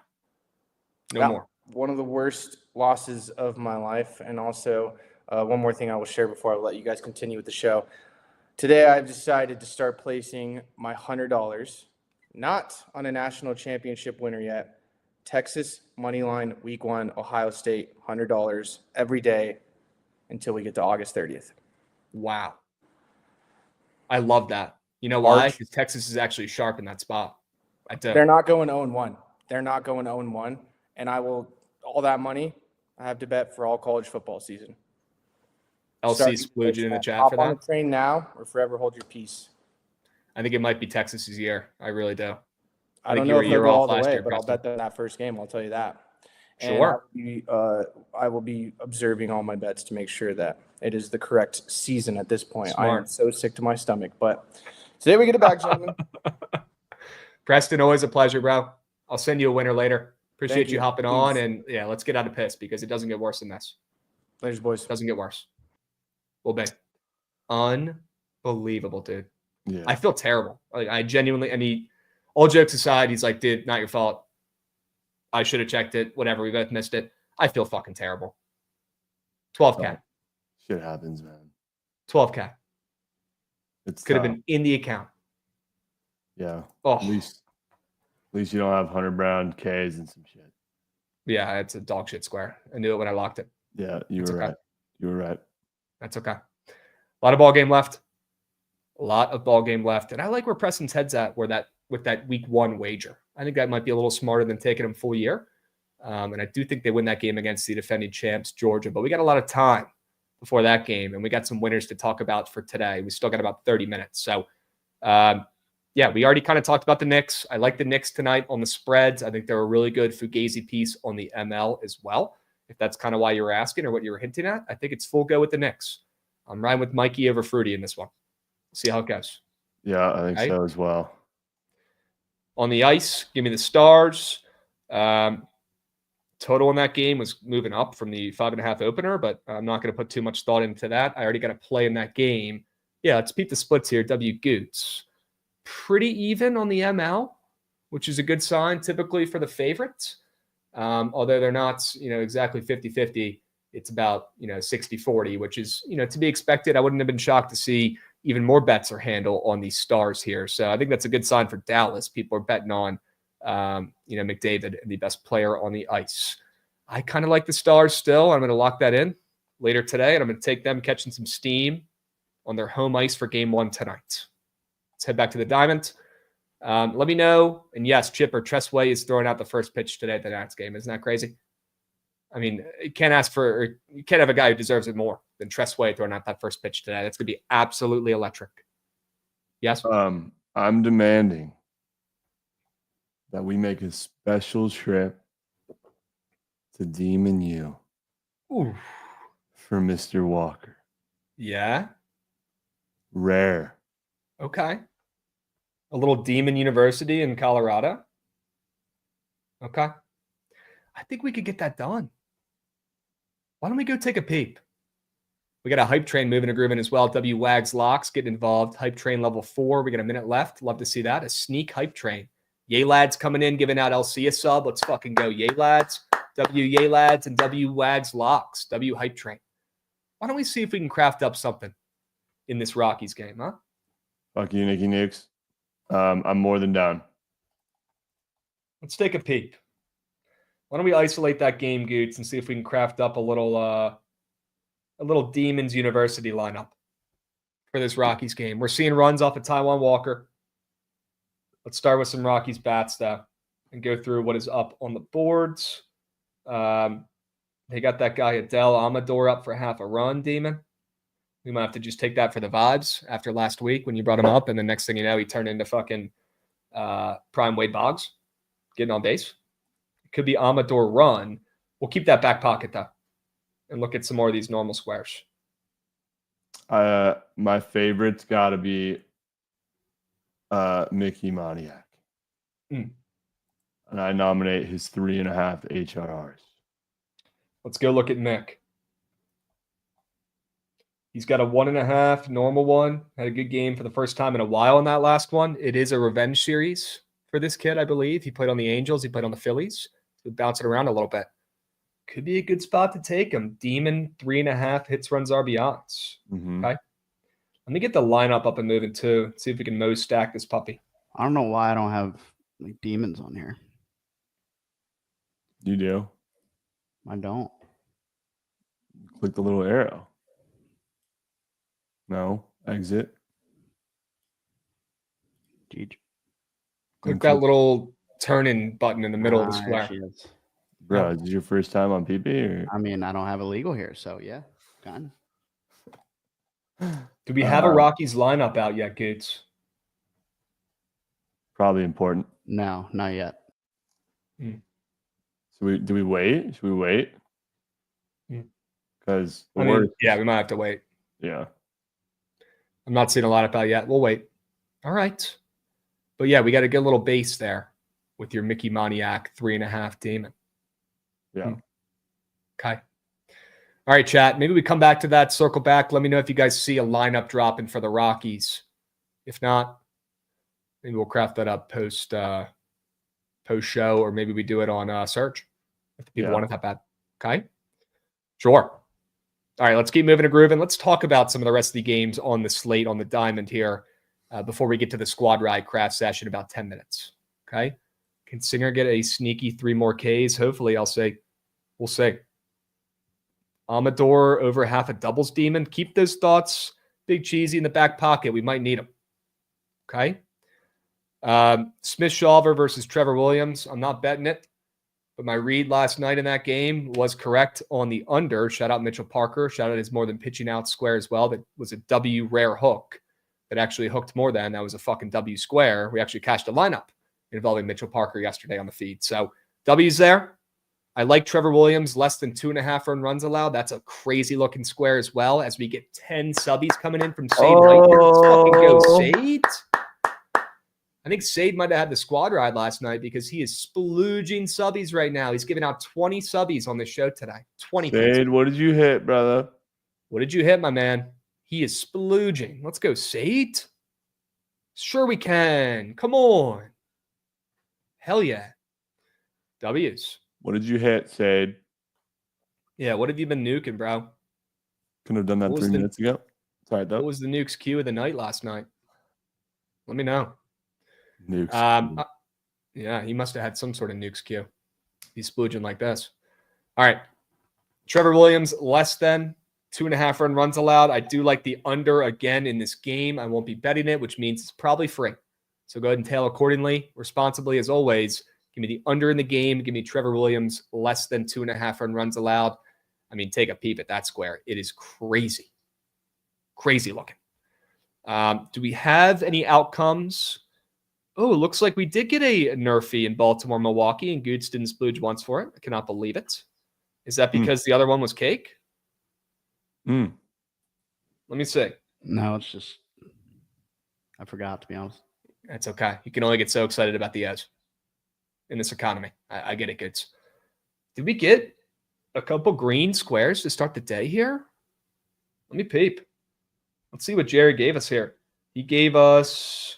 Speaker 2: more.
Speaker 7: One of the worst losses of my life. And also one more thing I will share before I let you guys continue with the show. Today, I've decided to start placing my $100, not on a national championship winner yet. Texas money line week 1, Ohio State, $100 every day until we get to August 30th.
Speaker 2: Wow. I love that. You know why? Because Texas is actually sharp in that spot.
Speaker 7: They're not going 0-1. They're not going 0-1. And all that money, I have to bet for all college football season.
Speaker 2: LC splooging in the chat
Speaker 7: Hop
Speaker 2: for that.
Speaker 7: on the train now or forever hold your peace.
Speaker 2: I think it might be Texas's year. I really do.
Speaker 7: I don't know if they'll go all the way, but I'll bet that first game. I'll tell you that.
Speaker 2: Sure.
Speaker 7: And I will be observing all my bets to make sure that it is the correct season at this point.
Speaker 2: Smart.
Speaker 7: I am so sick to my stomach, but today we get it back, gentlemen.
Speaker 2: Preston, always a pleasure, bro. I'll send you a winner later. Appreciate you hopping
Speaker 7: Please.
Speaker 2: on, and yeah, let's get out of piss because it doesn't get worse than this.
Speaker 7: Later, boys.
Speaker 2: It doesn't get worse. Will be unbelievable, dude.
Speaker 5: Yeah.
Speaker 2: I feel terrible. Like I genuinely, all jokes aside, he's like, dude, not your fault. I should have checked it. Whatever. We both missed it. I feel fucking terrible. 12K.
Speaker 5: Shit happens, man.
Speaker 2: 12K.
Speaker 5: It's
Speaker 2: could have been in the account.
Speaker 5: Yeah.
Speaker 2: Oh,
Speaker 5: At least you don't have 100 Brown Ks and some shit.
Speaker 2: Yeah, it's a dog shit square. I knew it when I locked it.
Speaker 5: Yeah, you were right. You were right.
Speaker 2: That's okay. A lot of ball game left. And I like where Preston's head's at with that week 1 wager. I think that might be a little smarter than taking them full year. And I do think they win that game against the defending champs, Georgia. But we got a lot of time before that game, and we got some winners to talk about for today. We still got about 30 minutes. So, yeah, we already kind of talked about the Knicks. I like the Knicks tonight on the spreads. I think they're a really good Fugazi piece on the ML as well. If that's kind of why you were asking or what you were hinting at, I think it's full go with the Knicks. I'm riding with Mikey over Fruity in this one. See how it goes.
Speaker 5: Yeah, I think so as well.
Speaker 2: On the ice, give me the Stars. Total in that game was moving up from the 5.5 opener, but I'm not going to put too much thought into that. I already got a play in that game. Yeah, let's peep the splits here. W Goots. Pretty even on the ML, which is a good sign typically for the favorites. Although they're not, exactly 50-50. It's about, 60-40, which is, to be expected. I wouldn't have been shocked to see even more bets or handle on these Stars here. So I think that's a good sign for Dallas. People are betting on, McDavid, the best player on the ice. I kind of like the Stars still. I'm going to lock that in later today, and I'm going to take them catching some steam on their home ice for game 1 tonight. Let's head back to the Diamond. Let me know. And yes, Chipper Tressway is throwing out the first pitch today at the Nats game. Isn't that crazy? I mean, you can't have a guy who deserves it more than Tressway throwing out that first pitch today. That's going to be absolutely electric. Yes?
Speaker 5: I'm demanding that we make a special trip to Demon U for Mr. Walker.
Speaker 2: Yeah?
Speaker 5: Rare.
Speaker 2: Okay. A little Demon University in Colorado. Okay. I think we could get that done. Why don't we go take a peep? We got a hype train moving and grooving as well. W Wags Locks getting involved. Hype train level 4. We got a minute left. Love to see that. A sneak hype train. Yay lads coming in, giving out LC a sub. Let's fucking go. Yay lads. W Yay lads and W Wags Locks. W hype train. Why don't we see if we can craft up something in this Rockies game, huh?
Speaker 5: Fuck you, Nicky Nukes. I'm more than down.
Speaker 2: Let's take a peep. Why don't we isolate that game, Goots, and see if we can craft up a little Demons University lineup for this Rockies game. We're seeing runs off of Taiwan Walker. Let's start with some Rockies bats, though, and go through what is up on the boards. They got that guy Adele Amador up for half a run, Demon. We might have to just take that for the vibes after last week when you brought him up, and the next thing you know, he turned into fucking Prime Wade Boggs getting on base. It could be Amador run. We'll keep that back pocket, though, and look at some more of these normal squares.
Speaker 5: My favorite's got to be Mickey Moniak. And I nominate his 3.5 HRRs.
Speaker 2: Let's go look at Mick. He's got a 1.5 normal one. Had a good game for the first time in a while in that last one. It is a revenge series for this kid, I believe. He played on the Angels. He played on the Phillies. So bouncing around a little bit. Could be a good spot to take him. Demon, 3.5 hits, runs, RBIs.
Speaker 5: Mm-hmm.
Speaker 2: Okay. Let me get the lineup up and moving too. See if we can Moe stack this puppy.
Speaker 6: I don't know why I don't have like demons on here.
Speaker 5: You do?
Speaker 6: I don't.
Speaker 5: Click the little arrow. No. Exit.
Speaker 2: Click that little turn-in button in the middle of the square.
Speaker 5: Bro, is this your first time on PP? Or?
Speaker 6: I mean, I don't have a legal here, so yeah, kind of.
Speaker 2: Do we have a Rockies lineup out yet, Goots?
Speaker 5: Probably important.
Speaker 6: No, not yet.
Speaker 5: So do we wait? Should we wait? Because
Speaker 2: we might have to wait.
Speaker 5: Yeah.
Speaker 2: I'm not seeing a lineup out yet. We'll wait. All right. But yeah, we got to get a little base there with your Mickey Moniak 3.5 Demon.
Speaker 5: Yeah.
Speaker 2: Okay. All right, chat. Maybe we come back to that, circle back. Let me know if you guys see a lineup dropping for the Rockies. If not, maybe we'll craft that up post show, or maybe we do it on Search if the people want it that bad. Okay. Sure. All right, let's keep moving and grooving. Let's talk about some of the rest of the games on the slate on the diamond here before we get to the squad ride craft session in about 10 minutes. Okay. Can Singer get a sneaky 3 more Ks? Hopefully, we'll see. Amador over half a doubles demon. Keep those thoughts big cheesy in the back pocket. We might need them. Okay. Smith-Shawver versus Trevor Williams. I'm not betting it, but my read last night in that game was correct on the under. Shout out Mitchell Parker. Shout out his more than pitching out square as well. That was a W rare hook that actually hooked more than. That was a fucking W square. We actually cashed a lineup involving Mitchell Parker yesterday on the feed. So W's there. I like Trevor Williams, less than 2.5 earned runs allowed. That's a crazy looking square as well, as we get 10 subbies coming in from Sade right here. Let's fucking go, Sade. I think Sade might have had the squad ride last night because he is splooging subbies right now. He's giving out 20 subbies on the show today. 20.
Speaker 5: Sade, what did you hit, brother?
Speaker 2: What did you hit, my man? He is splooging. Let's go, Sade. Sure we can. Come on. Hell yeah. W's.
Speaker 5: What did you hit, Sade?
Speaker 2: Yeah, what have you been nuking, bro?
Speaker 5: Couldn't have done that 3 minutes ago. Sorry, though.
Speaker 2: What was the nukes queue of the night last night? Let me know.
Speaker 5: Nukes.
Speaker 2: Yeah, he must have had some sort of nukes queue. He's splooging like this. All right. Trevor Williams, less than 2.5 earned runs allowed. I do like the under again in this game. I won't be betting it, which means it's probably free. So go ahead and tail accordingly, responsibly as always. Give me the under in the game. Give me Trevor Williams, less than 2.5 earned runs allowed. I mean, take a peep at that square. It is crazy. Crazy looking. Do we have any outcomes? Oh, it looks like we did get a NRFI in Baltimore, Milwaukee, and Goots didn't splooge once for it. I cannot believe it. Is that because the other one was cake? Let me see.
Speaker 6: No, it's just I forgot, to be honest.
Speaker 2: That's okay. You can only get so excited about the edge in this economy. I get it, Goots. Did we get a couple green squares to start the day here? Let me peep. Let's see what Jerry gave us here. He gave us...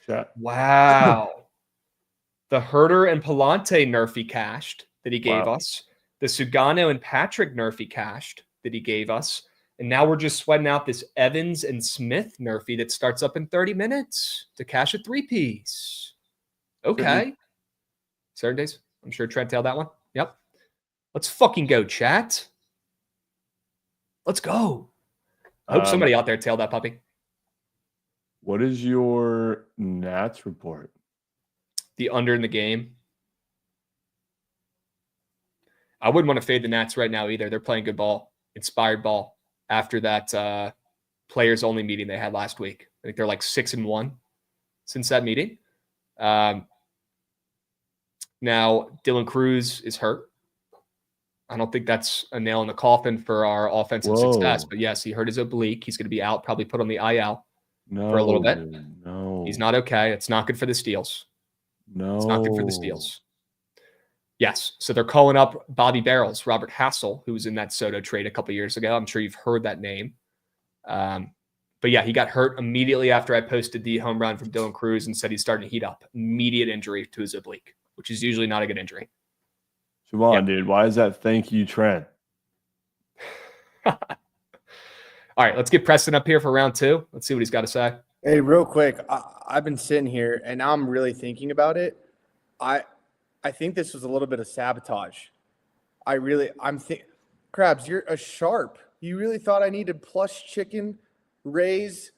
Speaker 5: Shot.
Speaker 2: Wow. The Herder and Palante NRFI cashed that he gave us. The Sugano and Patrick NRFI cashed that he gave us. And now we're just sweating out this Evans and Smith NRFI that starts up in 30 minutes to cash a 3-piece. Okay. Certain days. I'm sure Trent tailed that one. Yep. Let's fucking go, chat. Let's go. I hope somebody out there tailed that puppy.
Speaker 5: What is your Nats report?
Speaker 2: The under in the game. I wouldn't want to fade the Nats right now either. They're playing good ball, inspired ball after that players only meeting they had last week. I think they're like 6-1 since that meeting. Now Dylan Cruz is hurt. I don't think that's a nail in the coffin for our offensive success, but yes, he hurt his oblique. He's going to be out, probably put on the IL for a little bit.
Speaker 5: No,
Speaker 2: he's not okay. It's not good for the Steels.
Speaker 5: No,
Speaker 2: it's not good for the Steels. Yes, so they're calling up Bobby Barrels, Robert Hassel, who was in that Soto trade a couple years ago. I'm sure you've heard that name. But yeah, he got hurt immediately after I posted the home run from Dylan Cruz and said he's starting to heat up. Immediate injury to his oblique, which is usually not a good injury.
Speaker 5: Jovan, dude, why is that thank you, Trent?
Speaker 2: All right, let's get Preston up here for round 2. Let's see what he's got to say.
Speaker 7: Hey, real quick, I've been sitting here and now I'm really thinking about it. I think this was a little bit of sabotage. Krabs, you're a sharp. You really thought I needed plus chicken raise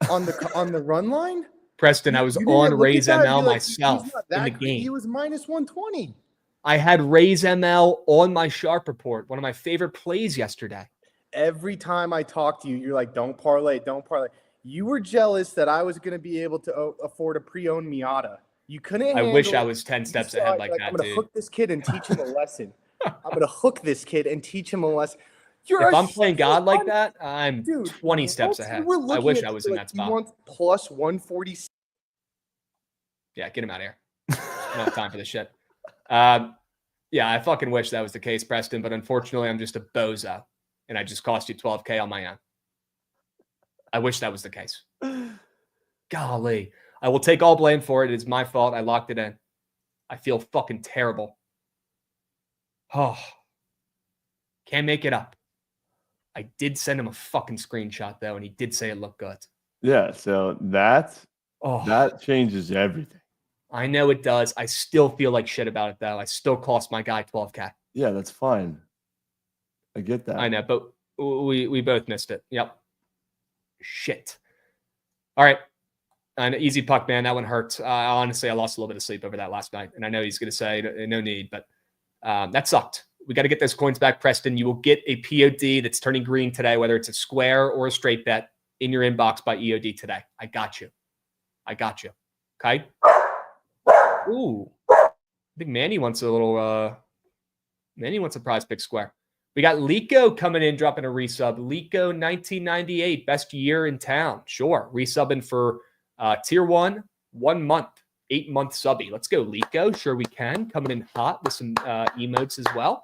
Speaker 7: on the run line?
Speaker 2: Preston, I was on Raise ML myself in the game.
Speaker 7: He was minus 120.
Speaker 2: I had Raise ML on my sharp report, one of my favorite plays yesterday.
Speaker 7: Every time I talk to you, you're like, don't parlay. You were jealous that I was going to be able to afford a pre-owned Miata. You couldn't.
Speaker 2: I wish I was 10 steps ahead like that,
Speaker 7: I'm going to hook this kid and teach him a lesson.
Speaker 2: If I'm playing God like that, I'm 20 steps ahead. I wish I was in that spot.
Speaker 7: You want plus 140.
Speaker 2: Yeah, get him out of here. I don't have time for this shit. Yeah, I fucking wish that was the case, Preston, but unfortunately, I'm just a bozo, and I just cost you $12K on my own. I wish that was the case. Golly. I will take all blame for it. It is my fault. I locked it in. I feel fucking terrible. Oh. Can't make it up. I did send him a fucking screenshot, though, and he did say it looked good.
Speaker 5: Yeah, so that changes everything.
Speaker 2: I know it does. I still feel like shit about it, though. I still cost my guy $12K.
Speaker 5: Yeah, that's fine. I get that.
Speaker 2: I know, but we both missed it. Yep. Shit. All right. An easy puck, man. That one hurt. Honestly, I lost a little bit of sleep over that last night, and I know he's going to say no need, but that sucked. We got to get those coins back, Preston. You will get a POD that's turning green today, whether it's a square or a straight bet, in your inbox by EOD today. I got you. Okay? Ooh. I think Manny wants a little Manny wants a prize pick square. We got Lico coming in, dropping a resub. Lico 1998, best year in town. Sure. Resubbing for tier 1 month, 8-month subby. Let's go, Lico. Sure we can. Coming in hot with some emotes as well.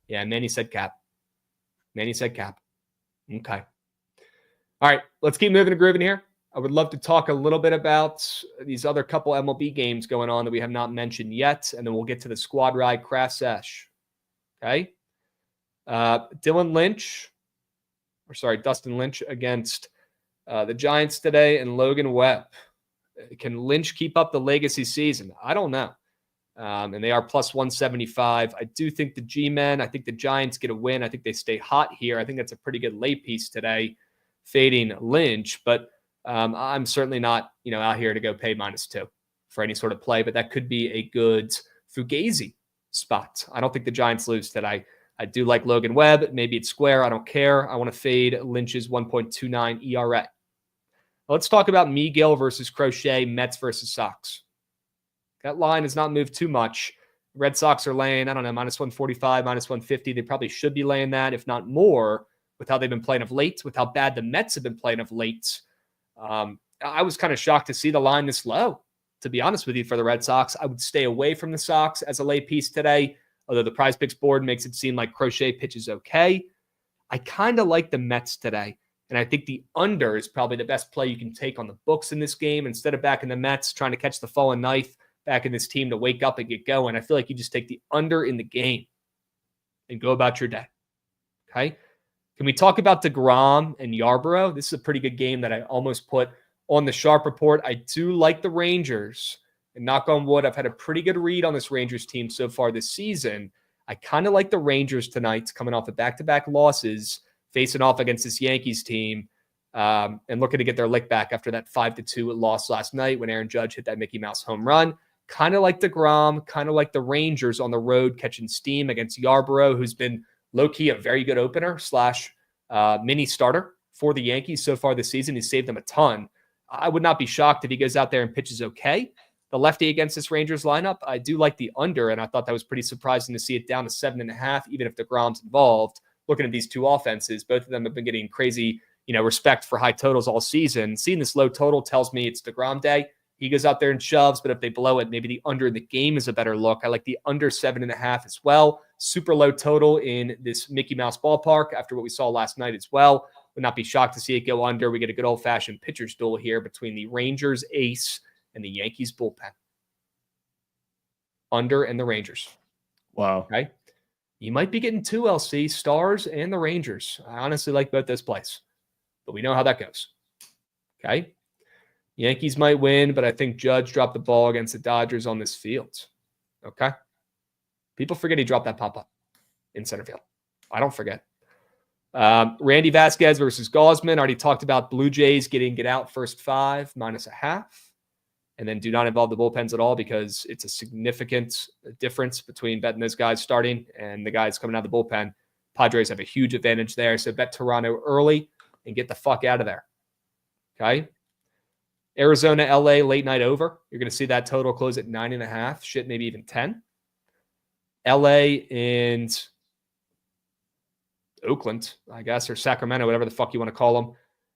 Speaker 2: Yeah, Manny said cap. Okay. All right, let's keep moving and grooving here. I would love to talk a little bit about these other couple MLB games going on that we have not mentioned yet, and then we'll get to the squad ride crash sesh. Okay? Dustin Lynch against the Giants today and Logan Webb. Can Lynch keep up the legacy season? I don't know. And they are plus 175. I do think the G-Men, I think the Giants get a win. I think they stay hot here. I think that's a pretty good lay piece today, fading Lynch. But I'm certainly not, out here to go pay -2 for any sort of play. But that could be a good Fugazi spot. I don't think the Giants lose today. I do like Logan Webb. Maybe it's square. I don't care. I want to fade Lynch's 1.29 ERA. Let's talk about Miguel versus Crochet, Mets versus Sox. That line has not moved too much. Red Sox are laying, -145, -150. They probably should be laying that, if not more, with how they've been playing of late, with how bad the Mets have been playing of late. I was kind of shocked to see the line this low, to be honest with you, for the Red Sox. I would stay away from the Sox as a lay piece today, although the prize picks board makes it seem like Crochet pitches okay. I kind of like the Mets today. And I think the under is probably the best play you can take on the books in this game. Instead of backing the Mets, trying to catch the fallen knife, backing this team to wake up and get going, I feel like you just take the under in the game and go about your day. Okay? Can we talk about DeGrom and Yarbrough? This is a pretty good game that I almost put on the sharp report. I do like the Rangers. And knock on wood, I've had a pretty good read on this Rangers team so far this season. I kind of like the Rangers tonight, coming off of back-to-back losses, facing off against this Yankees team, and looking to get their lick back after that 5-2 loss last night when Aaron Judge hit that Mickey Mouse home run. Kind of like DeGrom, kind of like the Rangers on the road catching steam against Yarbrough, who's been low-key a very good opener / mini starter for the Yankees so far this season. He's saved them a ton. I would not be shocked if he goes out there and pitches okay. The lefty against this Rangers lineup, I do like the under, and I thought that was pretty surprising to see it down to 7.5, even if DeGrom's involved. Looking at these two offenses, both of them have been getting crazy, respect for high totals all season. Seeing this low total tells me it's DeGrom day. He goes out there and shoves, but if they blow it, maybe the under in the game is a better look. I like the under 7.5 as well. Super low total in this Mickey Mouse ballpark after what we saw last night as well. Would not be shocked to see it go under. We get a good old-fashioned pitcher's duel here between the Rangers ace and the Yankees bullpen. Under and the Rangers.
Speaker 5: Wow.
Speaker 2: Okay. You might be getting two LC, Stars and the Rangers. I honestly like both those plays, but we know how that goes. Okay. Yankees might win, but I think Judge dropped the ball against the Dodgers on this field. Okay. People forget he dropped that pop-up in center field. I don't forget. Randy Vasquez versus Gausman. Already talked about Blue Jays get out first 5 -0.5. And then do not involve the bullpens at all because it's a significant difference between betting those guys starting and the guys coming out of the bullpen. Padres have a huge advantage there. So bet Toronto early and get the fuck out of there. Okay. Arizona, LA, late night over. You're going to see that total close at 9.5. Shit, maybe even 10. LA and Oakland, I guess, or Sacramento, whatever the fuck you want to call them.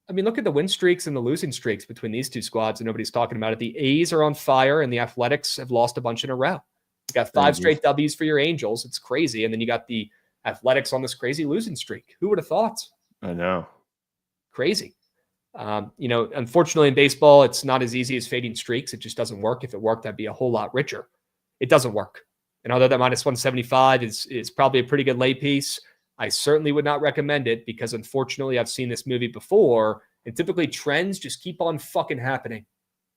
Speaker 2: I mean, look at the win streaks and the losing streaks between these two squads, and nobody's talking about it. The A's are on fire, and the Athletics have lost a bunch in a row. You got 5 straight W's for your Angels. It's crazy. And then you got the Athletics on this crazy losing streak. Who would have thought?
Speaker 5: I know.
Speaker 2: Crazy. Unfortunately in baseball, it's not as easy as fading streaks. It just doesn't work. If it worked, I'd be a whole lot richer. It doesn't work. And although that -175 is probably a pretty good lay piece, I certainly would not recommend it because unfortunately I've seen this movie before and typically trends just keep on fucking happening.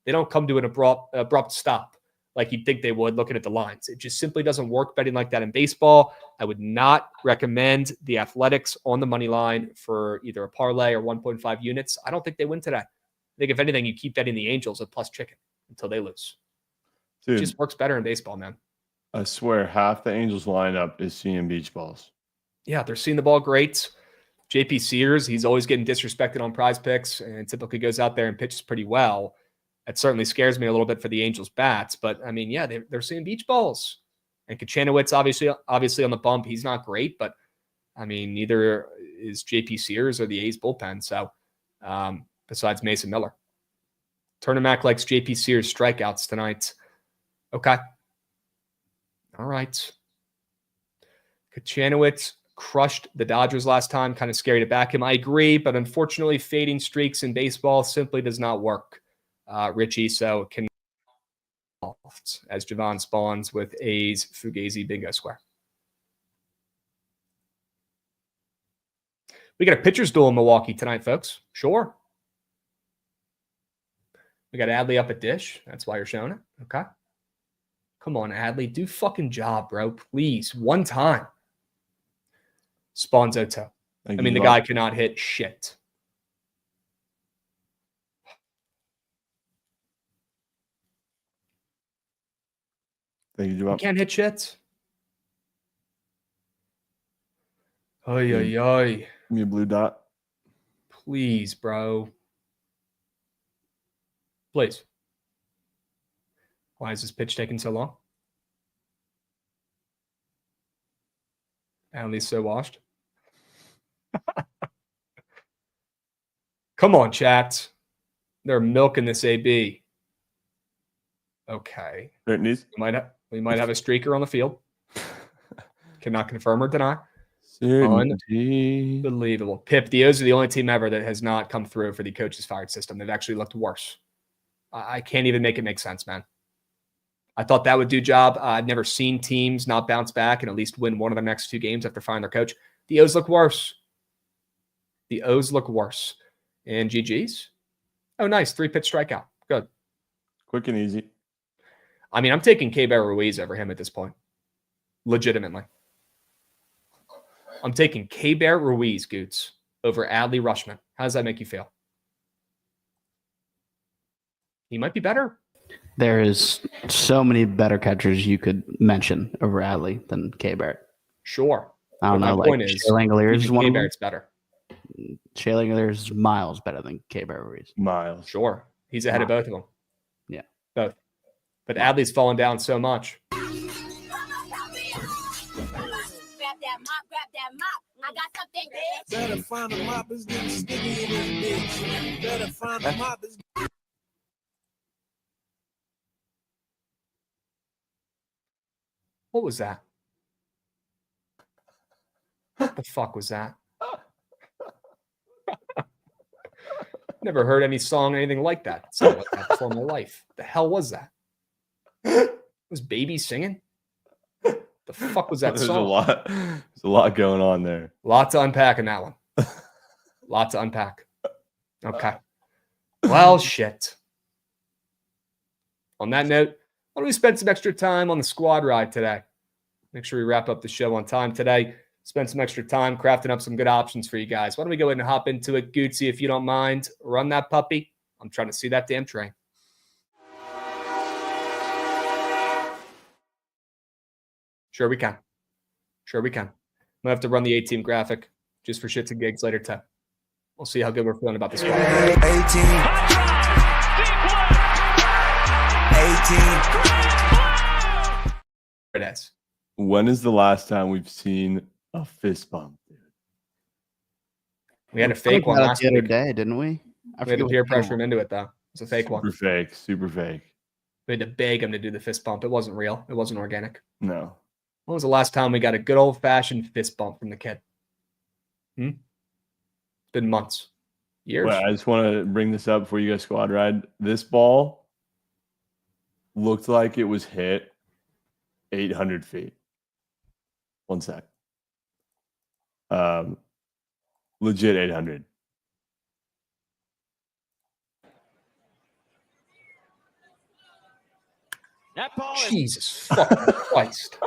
Speaker 2: They don't come to an abrupt stop like you'd think they would looking at the lines. It just simply doesn't work betting like that in baseball. I would not recommend the Athletics on the money line for either a parlay or 1.5 units. I don't think they win today. I think if anything, you keep betting the Angels at plus chicken until they lose.
Speaker 5: Dude,
Speaker 2: it just works better in baseball, man.
Speaker 5: I swear half the Angels lineup is seeing beach balls.
Speaker 2: Yeah, they're seeing the ball great. JP Sears, he's always getting disrespected on Prize Picks and typically goes out there and pitches pretty well. That certainly scares me a little bit for the Angels bats. But, I mean, yeah, they're seeing beach balls. And Kachanowicz, obviously on the bump, he's not great. But, I mean, neither is JP Sears or the A's bullpen. So, besides Mason Miller. Turnermac likes JP Sears strikeouts tonight. Okay. All right. Kachanowicz crushed the Dodgers last time. Kind of scary to back him. I agree, but unfortunately, fading streaks in baseball simply does not work, Richie. So can as Jovan spawns with A's Fugazi Bingo Square. We got a pitcher's duel in Milwaukee tonight, folks. Sure. We got Adley up at dish. That's why you're showing it. Okay. Come on, Adley. Do fucking job, bro. Please. One time. Spawns Oto. I mean, the guy cannot hit shit.
Speaker 5: Thank you,
Speaker 2: He can't hit shit. Oy, oy, oy.
Speaker 5: Give me a blue dot.
Speaker 2: Please, bro. Please. Why is this pitch taking so long? Adley's so washed. Come on, chat. They're milking this AB. Okay. We might have a streaker on the field. Cannot confirm or deny. Unbelievable. Pip, the O's are the only team ever that has not come through for the coaches fired system. They've actually looked worse. I can't even make it make sense, man. I thought that would do job. I've never seen teams not bounce back and at least win one of the next 2 games after firing their coach. The O's look worse. The O's look worse. And GG's. Oh, nice. 3-pitch strikeout. Good.
Speaker 5: Quick and easy.
Speaker 2: I mean, I'm taking K-Bear Ruiz over him at this point. Legitimately. I'm taking K-Bear Ruiz, Goots, over Adley Rushman. How does that make you feel? He might be better.
Speaker 6: There is so many better catchers you could mention over Adley than K-Bear.
Speaker 2: Sure.
Speaker 6: I don't know.
Speaker 2: My point is,
Speaker 6: Langoliers is one of them.
Speaker 2: K-Barrett's better.
Speaker 6: Shea Langler's miles better than K-Bar Ruiz.
Speaker 5: Miles.
Speaker 2: Sure. He's ahead of both of them.
Speaker 6: Yeah.
Speaker 2: Both. But Adley's fallen down so much.
Speaker 8: Grab that mop. I got something, bitch.
Speaker 1: Better find a mop, it's getting sticky in this bitch. Better find a mop, it's
Speaker 2: What was that? What the fuck was that? Never heard any song, anything like that. It sounded like that before in my life. The hell was that? Was Baby singing? The fuck was that song?
Speaker 5: There's a lot going on there.
Speaker 2: Lot to unpack in that one. Lot to unpack. Okay. Well, shit. On that note, why don't we spend some extra time on the squad ride today? Make sure we wrap up the show on time today. Spend some extra time crafting up some good options for you guys. Why don't we go ahead and hop into it? Gootsy, if you don't mind, run that puppy. I'm trying to see that damn train. Sure we can. Sure we can. I'm going to have to run the 8-team graphic just for shits and gigs later too. We'll see how good we're feeling about this one.
Speaker 1: 18. 18.
Speaker 2: It is.
Speaker 5: When is the last time we've seen a fist bump, dude?
Speaker 2: We had a fake one last
Speaker 6: the other
Speaker 2: week.
Speaker 6: day, didn't we?
Speaker 2: We had to peer pressure him into it, though. It's a fake one.
Speaker 5: Super fake. Super fake.
Speaker 2: We had to beg him to do the fist bump. It wasn't real. It wasn't organic.
Speaker 5: No.
Speaker 2: When was the last time we got a good old-fashioned fist bump from the kid? It's been months. Years.
Speaker 5: Well, I just want to bring this up before you guys squad ride. This ball looked like it was hit 800 feet. One sec. Legit 800.
Speaker 1: That ball
Speaker 2: Jesus fucking Christ.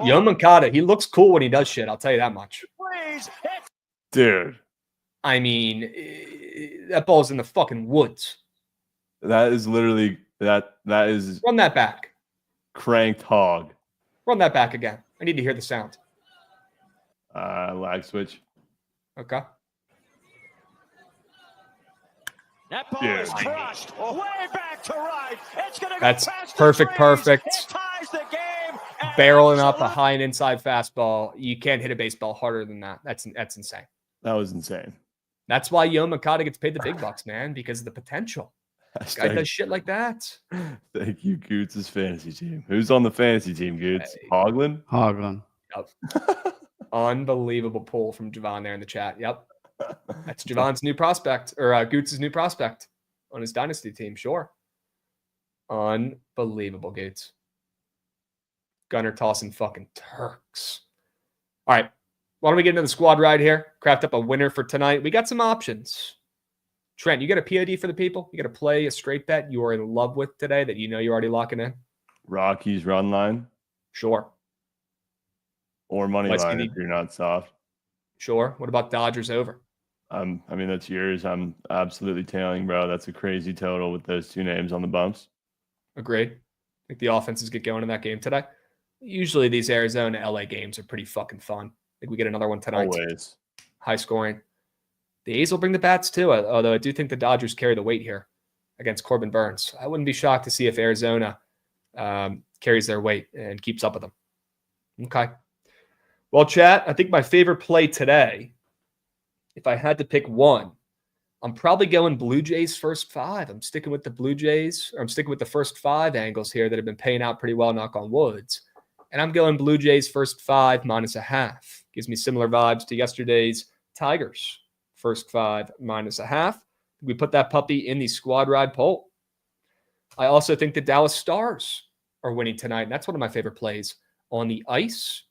Speaker 2: Yo Moncada, he looks cool when he does shit. I'll tell you that much.
Speaker 5: Dude,
Speaker 2: I mean, that ball's in the fucking woods.
Speaker 5: that is literally that is
Speaker 2: Run that back.
Speaker 5: cranked hog.
Speaker 2: Run that back again. I need to hear the sound.
Speaker 5: Lag switch.
Speaker 2: Okay.
Speaker 1: That ball
Speaker 5: Dude.
Speaker 1: is crushed way back to right. It's gonna go
Speaker 2: That's
Speaker 1: past the
Speaker 2: perfect,
Speaker 1: trees.
Speaker 2: perfect.
Speaker 1: It ties the game. And
Speaker 2: Barreling up a
Speaker 1: absolute-
Speaker 2: high and inside fastball. You can't hit a baseball harder than that. That's insane.
Speaker 5: That was insane.
Speaker 2: That's why Yo Moncada gets paid the big bucks, man, because of the potential. This guy does shit like that.
Speaker 5: Thank you, Goots' fantasy team. Who's on the fantasy team, Goots?
Speaker 2: Hey.
Speaker 5: Hoglin?
Speaker 6: Hoglin.
Speaker 2: Unbelievable pull from Jovan there in the chat. Yep. That's Jovan's new prospect, or Goots' new prospect on his dynasty team. Sure. Unbelievable, Gates. Gunner tossing fucking Turks. All right. Why don't we get into the squad ride here? Craft up a winner for tonight. We got some options. Trent, you got a POD for the people? You got to play a straight bet you are in love with today that you know you're already locking in?
Speaker 5: Rockies run line
Speaker 2: Sure.
Speaker 5: or money
Speaker 2: West
Speaker 5: line
Speaker 2: Indies.
Speaker 5: if you're not soft.
Speaker 2: Sure. What about Dodgers over?
Speaker 5: I mean, that's yours. I'm absolutely tailing, bro. That's a crazy total with those two names on the bumps.
Speaker 2: Agreed. I think the offenses get going in that game today. Usually these Arizona LA games are pretty fucking fun. I think we get another one tonight.
Speaker 5: Always.
Speaker 2: High scoring. The A's will bring the bats too, although I do think the Dodgers carry the weight here against Corbin Burns. I wouldn't be shocked to see if Arizona carries their weight and keeps up with them. Okay. Well, chat, I think my favorite play today, if I had to pick one, I'm probably going Blue Jays first five. I'm sticking with the Blue Jays, or I'm sticking with the first five angles here that have been paying out pretty well, knock on woods. And I'm going Blue Jays first five -0.5. Gives me similar vibes to yesterday's Tigers first five -0.5. We put that puppy in the squad ride poll. I also think the Dallas Stars are winning tonight, and that's one of my favorite plays on the ice.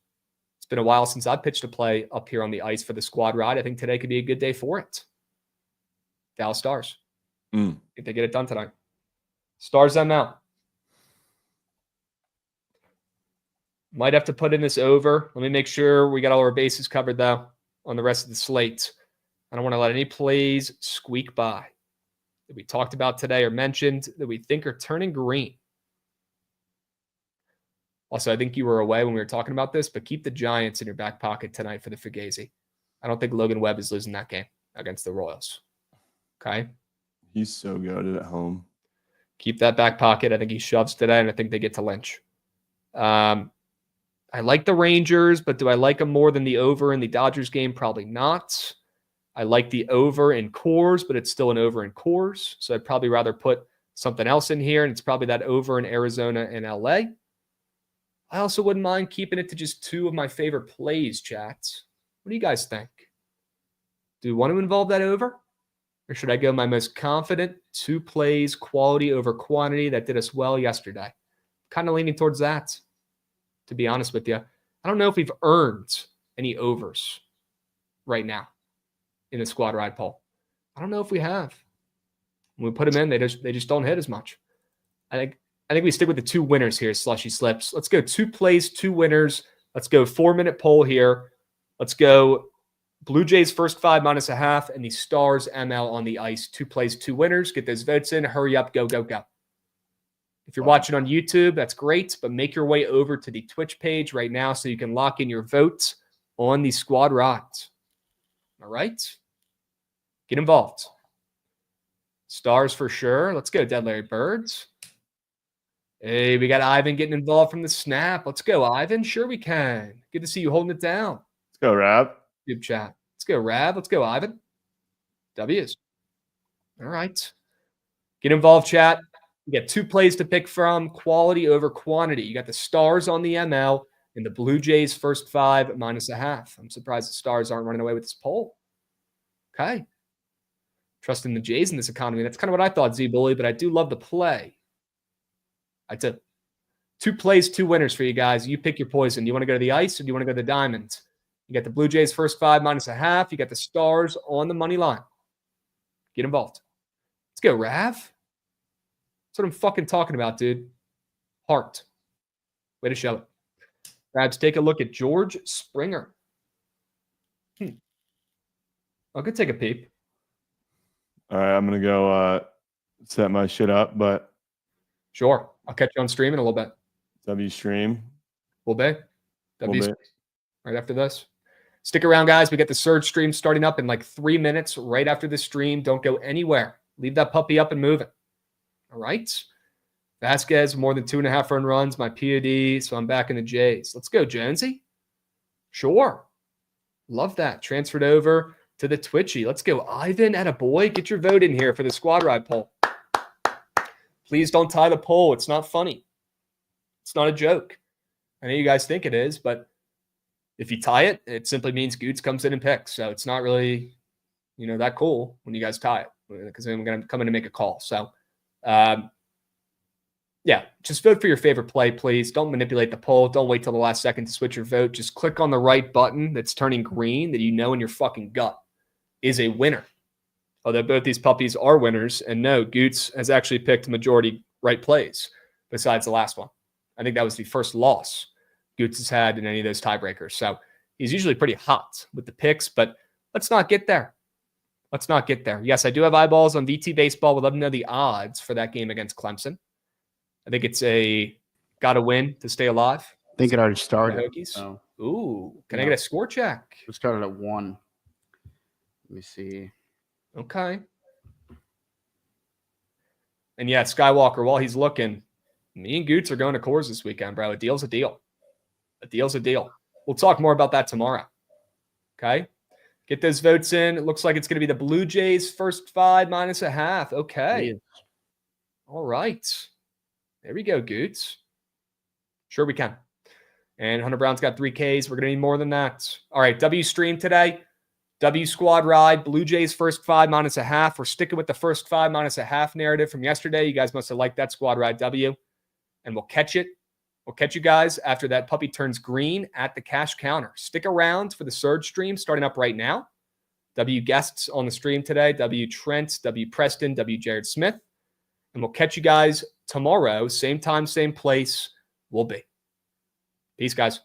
Speaker 2: It's been a while since I pitched a play up here on the ice for the squad ride. I think today could be a good day for it. Dallas Stars. If they get it done tonight. Stars them out. Might have to put in this over. Let me make sure we got all our bases covered, though, on the rest of the slate. I don't want to let any plays squeak by that we talked about today or mentioned that we think are turning green. Also, I think you were away when we were talking about this, but keep the Giants in your back pocket tonight for the Fugazi. I don't think Logan Webb is losing that game against the Royals. Okay?
Speaker 5: He's so good at home.
Speaker 2: Keep that back pocket. I think he shoves today, and I think they get to Lynch. I like the Rangers, but do I like them more than the over in the Dodgers game? Probably not. I like the over in Coors, but it's still an over in Coors. So I'd probably rather put something else in here, and it's probably that over in Arizona and LA. I also wouldn't mind keeping it to just 2 of my favorite plays, chats. What do you guys think? Do you want to involve that over? Or should I go my most confident 2 plays, quality over quantity that did us well yesterday? Kind of leaning towards that, to be honest with you. I don't know if we've earned any overs right now in the squad ride poll. I don't know if we have. When we put them in, they just don't hit as much. I think we stick with the 2 winners here, Slushy Slips. Let's go 2 plays, 2 winners. Let's go 4-minute poll here. Let's go Blue Jays first 5 -0.5 and the Stars ML on the ice. 2 plays, 2 winners. Get those votes in. Hurry up. Go, go, go. If you're watching on YouTube, that's great, but make your way over to the Twitch page right now so you can lock in your votes on the squad rides. All right? Get involved. Stars for sure. Let's go, Dead Larry Birds. Hey, we got Ivan getting involved from the snap. Let's go, Ivan. Sure we can. Good to see you holding it down.
Speaker 5: Let's go, Rab.
Speaker 2: YouTube chat. Let's go, Rab. Let's go, Ivan. W's. All right. Get involved, chat. You got 2 plays to pick from. Quality over quantity. You got the Stars on the ML and the Blue Jays first 5 -0.5. I'm surprised the Stars aren't running away with this poll. Okay. Trusting the Jays in this economy. That's kind of what I thought, Z-Bully, but I do love the play. I do. 2 plays, 2 winners for you guys. You pick your poison. Do you want to go to the ice or do you want to go to the diamonds? You got the Blue Jays first 5 -0.5. You got the Stars on the money line. Get involved. Let's go, Rav. That's what I'm fucking talking about, dude. Heart. Way to show it. Rabs, take a look at George Springer. I could take a peep.
Speaker 5: All right, I'm going to go set my shit up, but
Speaker 2: Sure. I'll catch you on stream in a little bit.
Speaker 5: W stream.
Speaker 2: Full day. W
Speaker 5: Full day.
Speaker 2: right after this. Stick around, guys. We get the Surge stream starting up in like 3 minutes right after the stream. Don't go anywhere. Leave that puppy up and moving. All right. Vasquez, more than 2.5 earned runs. My POD, so I'm back in the Jays. Let's go, Jonesy. Sure. Love that. Transferred over to the Twitchy. Let's go, Ivan. Attaboy. Get your vote in here for the squad ride poll. Please don't tie the poll. It's not funny. It's not a joke. I know you guys think it is, but if you tie it, it simply means Goots comes in and picks. So it's not really, that cool when you guys tie it because then we're going to come in and make a call. So, yeah, just vote for your favorite play, please. Don't manipulate the poll. Don't wait till the last second to switch your vote. Just click on the right button that's turning green that you know in your fucking gut is a winner. Although both these puppies are winners, and no, Goots has actually picked majority right plays besides the last one. I think that was the first loss Goots has had in any of those tiebreakers. So he's usually pretty hot with the picks, but let's not get there. Let's not get there. Yes, I do have eyeballs on VT Baseball. Would love to know the odds for that game against Clemson. I think it's a got to win to stay alive.
Speaker 6: I think it already started.
Speaker 2: Hokies. Oh. Ooh, can I get a score check?
Speaker 6: It started at 1. Let me see.
Speaker 2: Okay. And yeah, Skywalker, while he's looking, me and Goots are going to Coors this weekend, bro. A deal's a deal. A deal's a deal. We'll talk more about that tomorrow. Okay. Get those votes in. It looks like it's going to be the Blue Jays first 5 -0.5. Okay. All right. There we go, Goots. Sure we can. And Hunter Brown's got 3 Ks. We're going to need more than that. All right. W stream today. W squad ride. Blue Jays first 5 -0.5. We're sticking with the first 5 -0.5 narrative from yesterday. You guys must have liked that squad ride W. And we'll catch it. We'll catch you guys after that puppy turns green at the cash counter. Stick around for the Surge stream starting up right now. W guests on the stream today. W Trent, W Preston, W Jared Smith. And we'll catch you guys tomorrow. Same time, same place. We'll be. Peace, guys.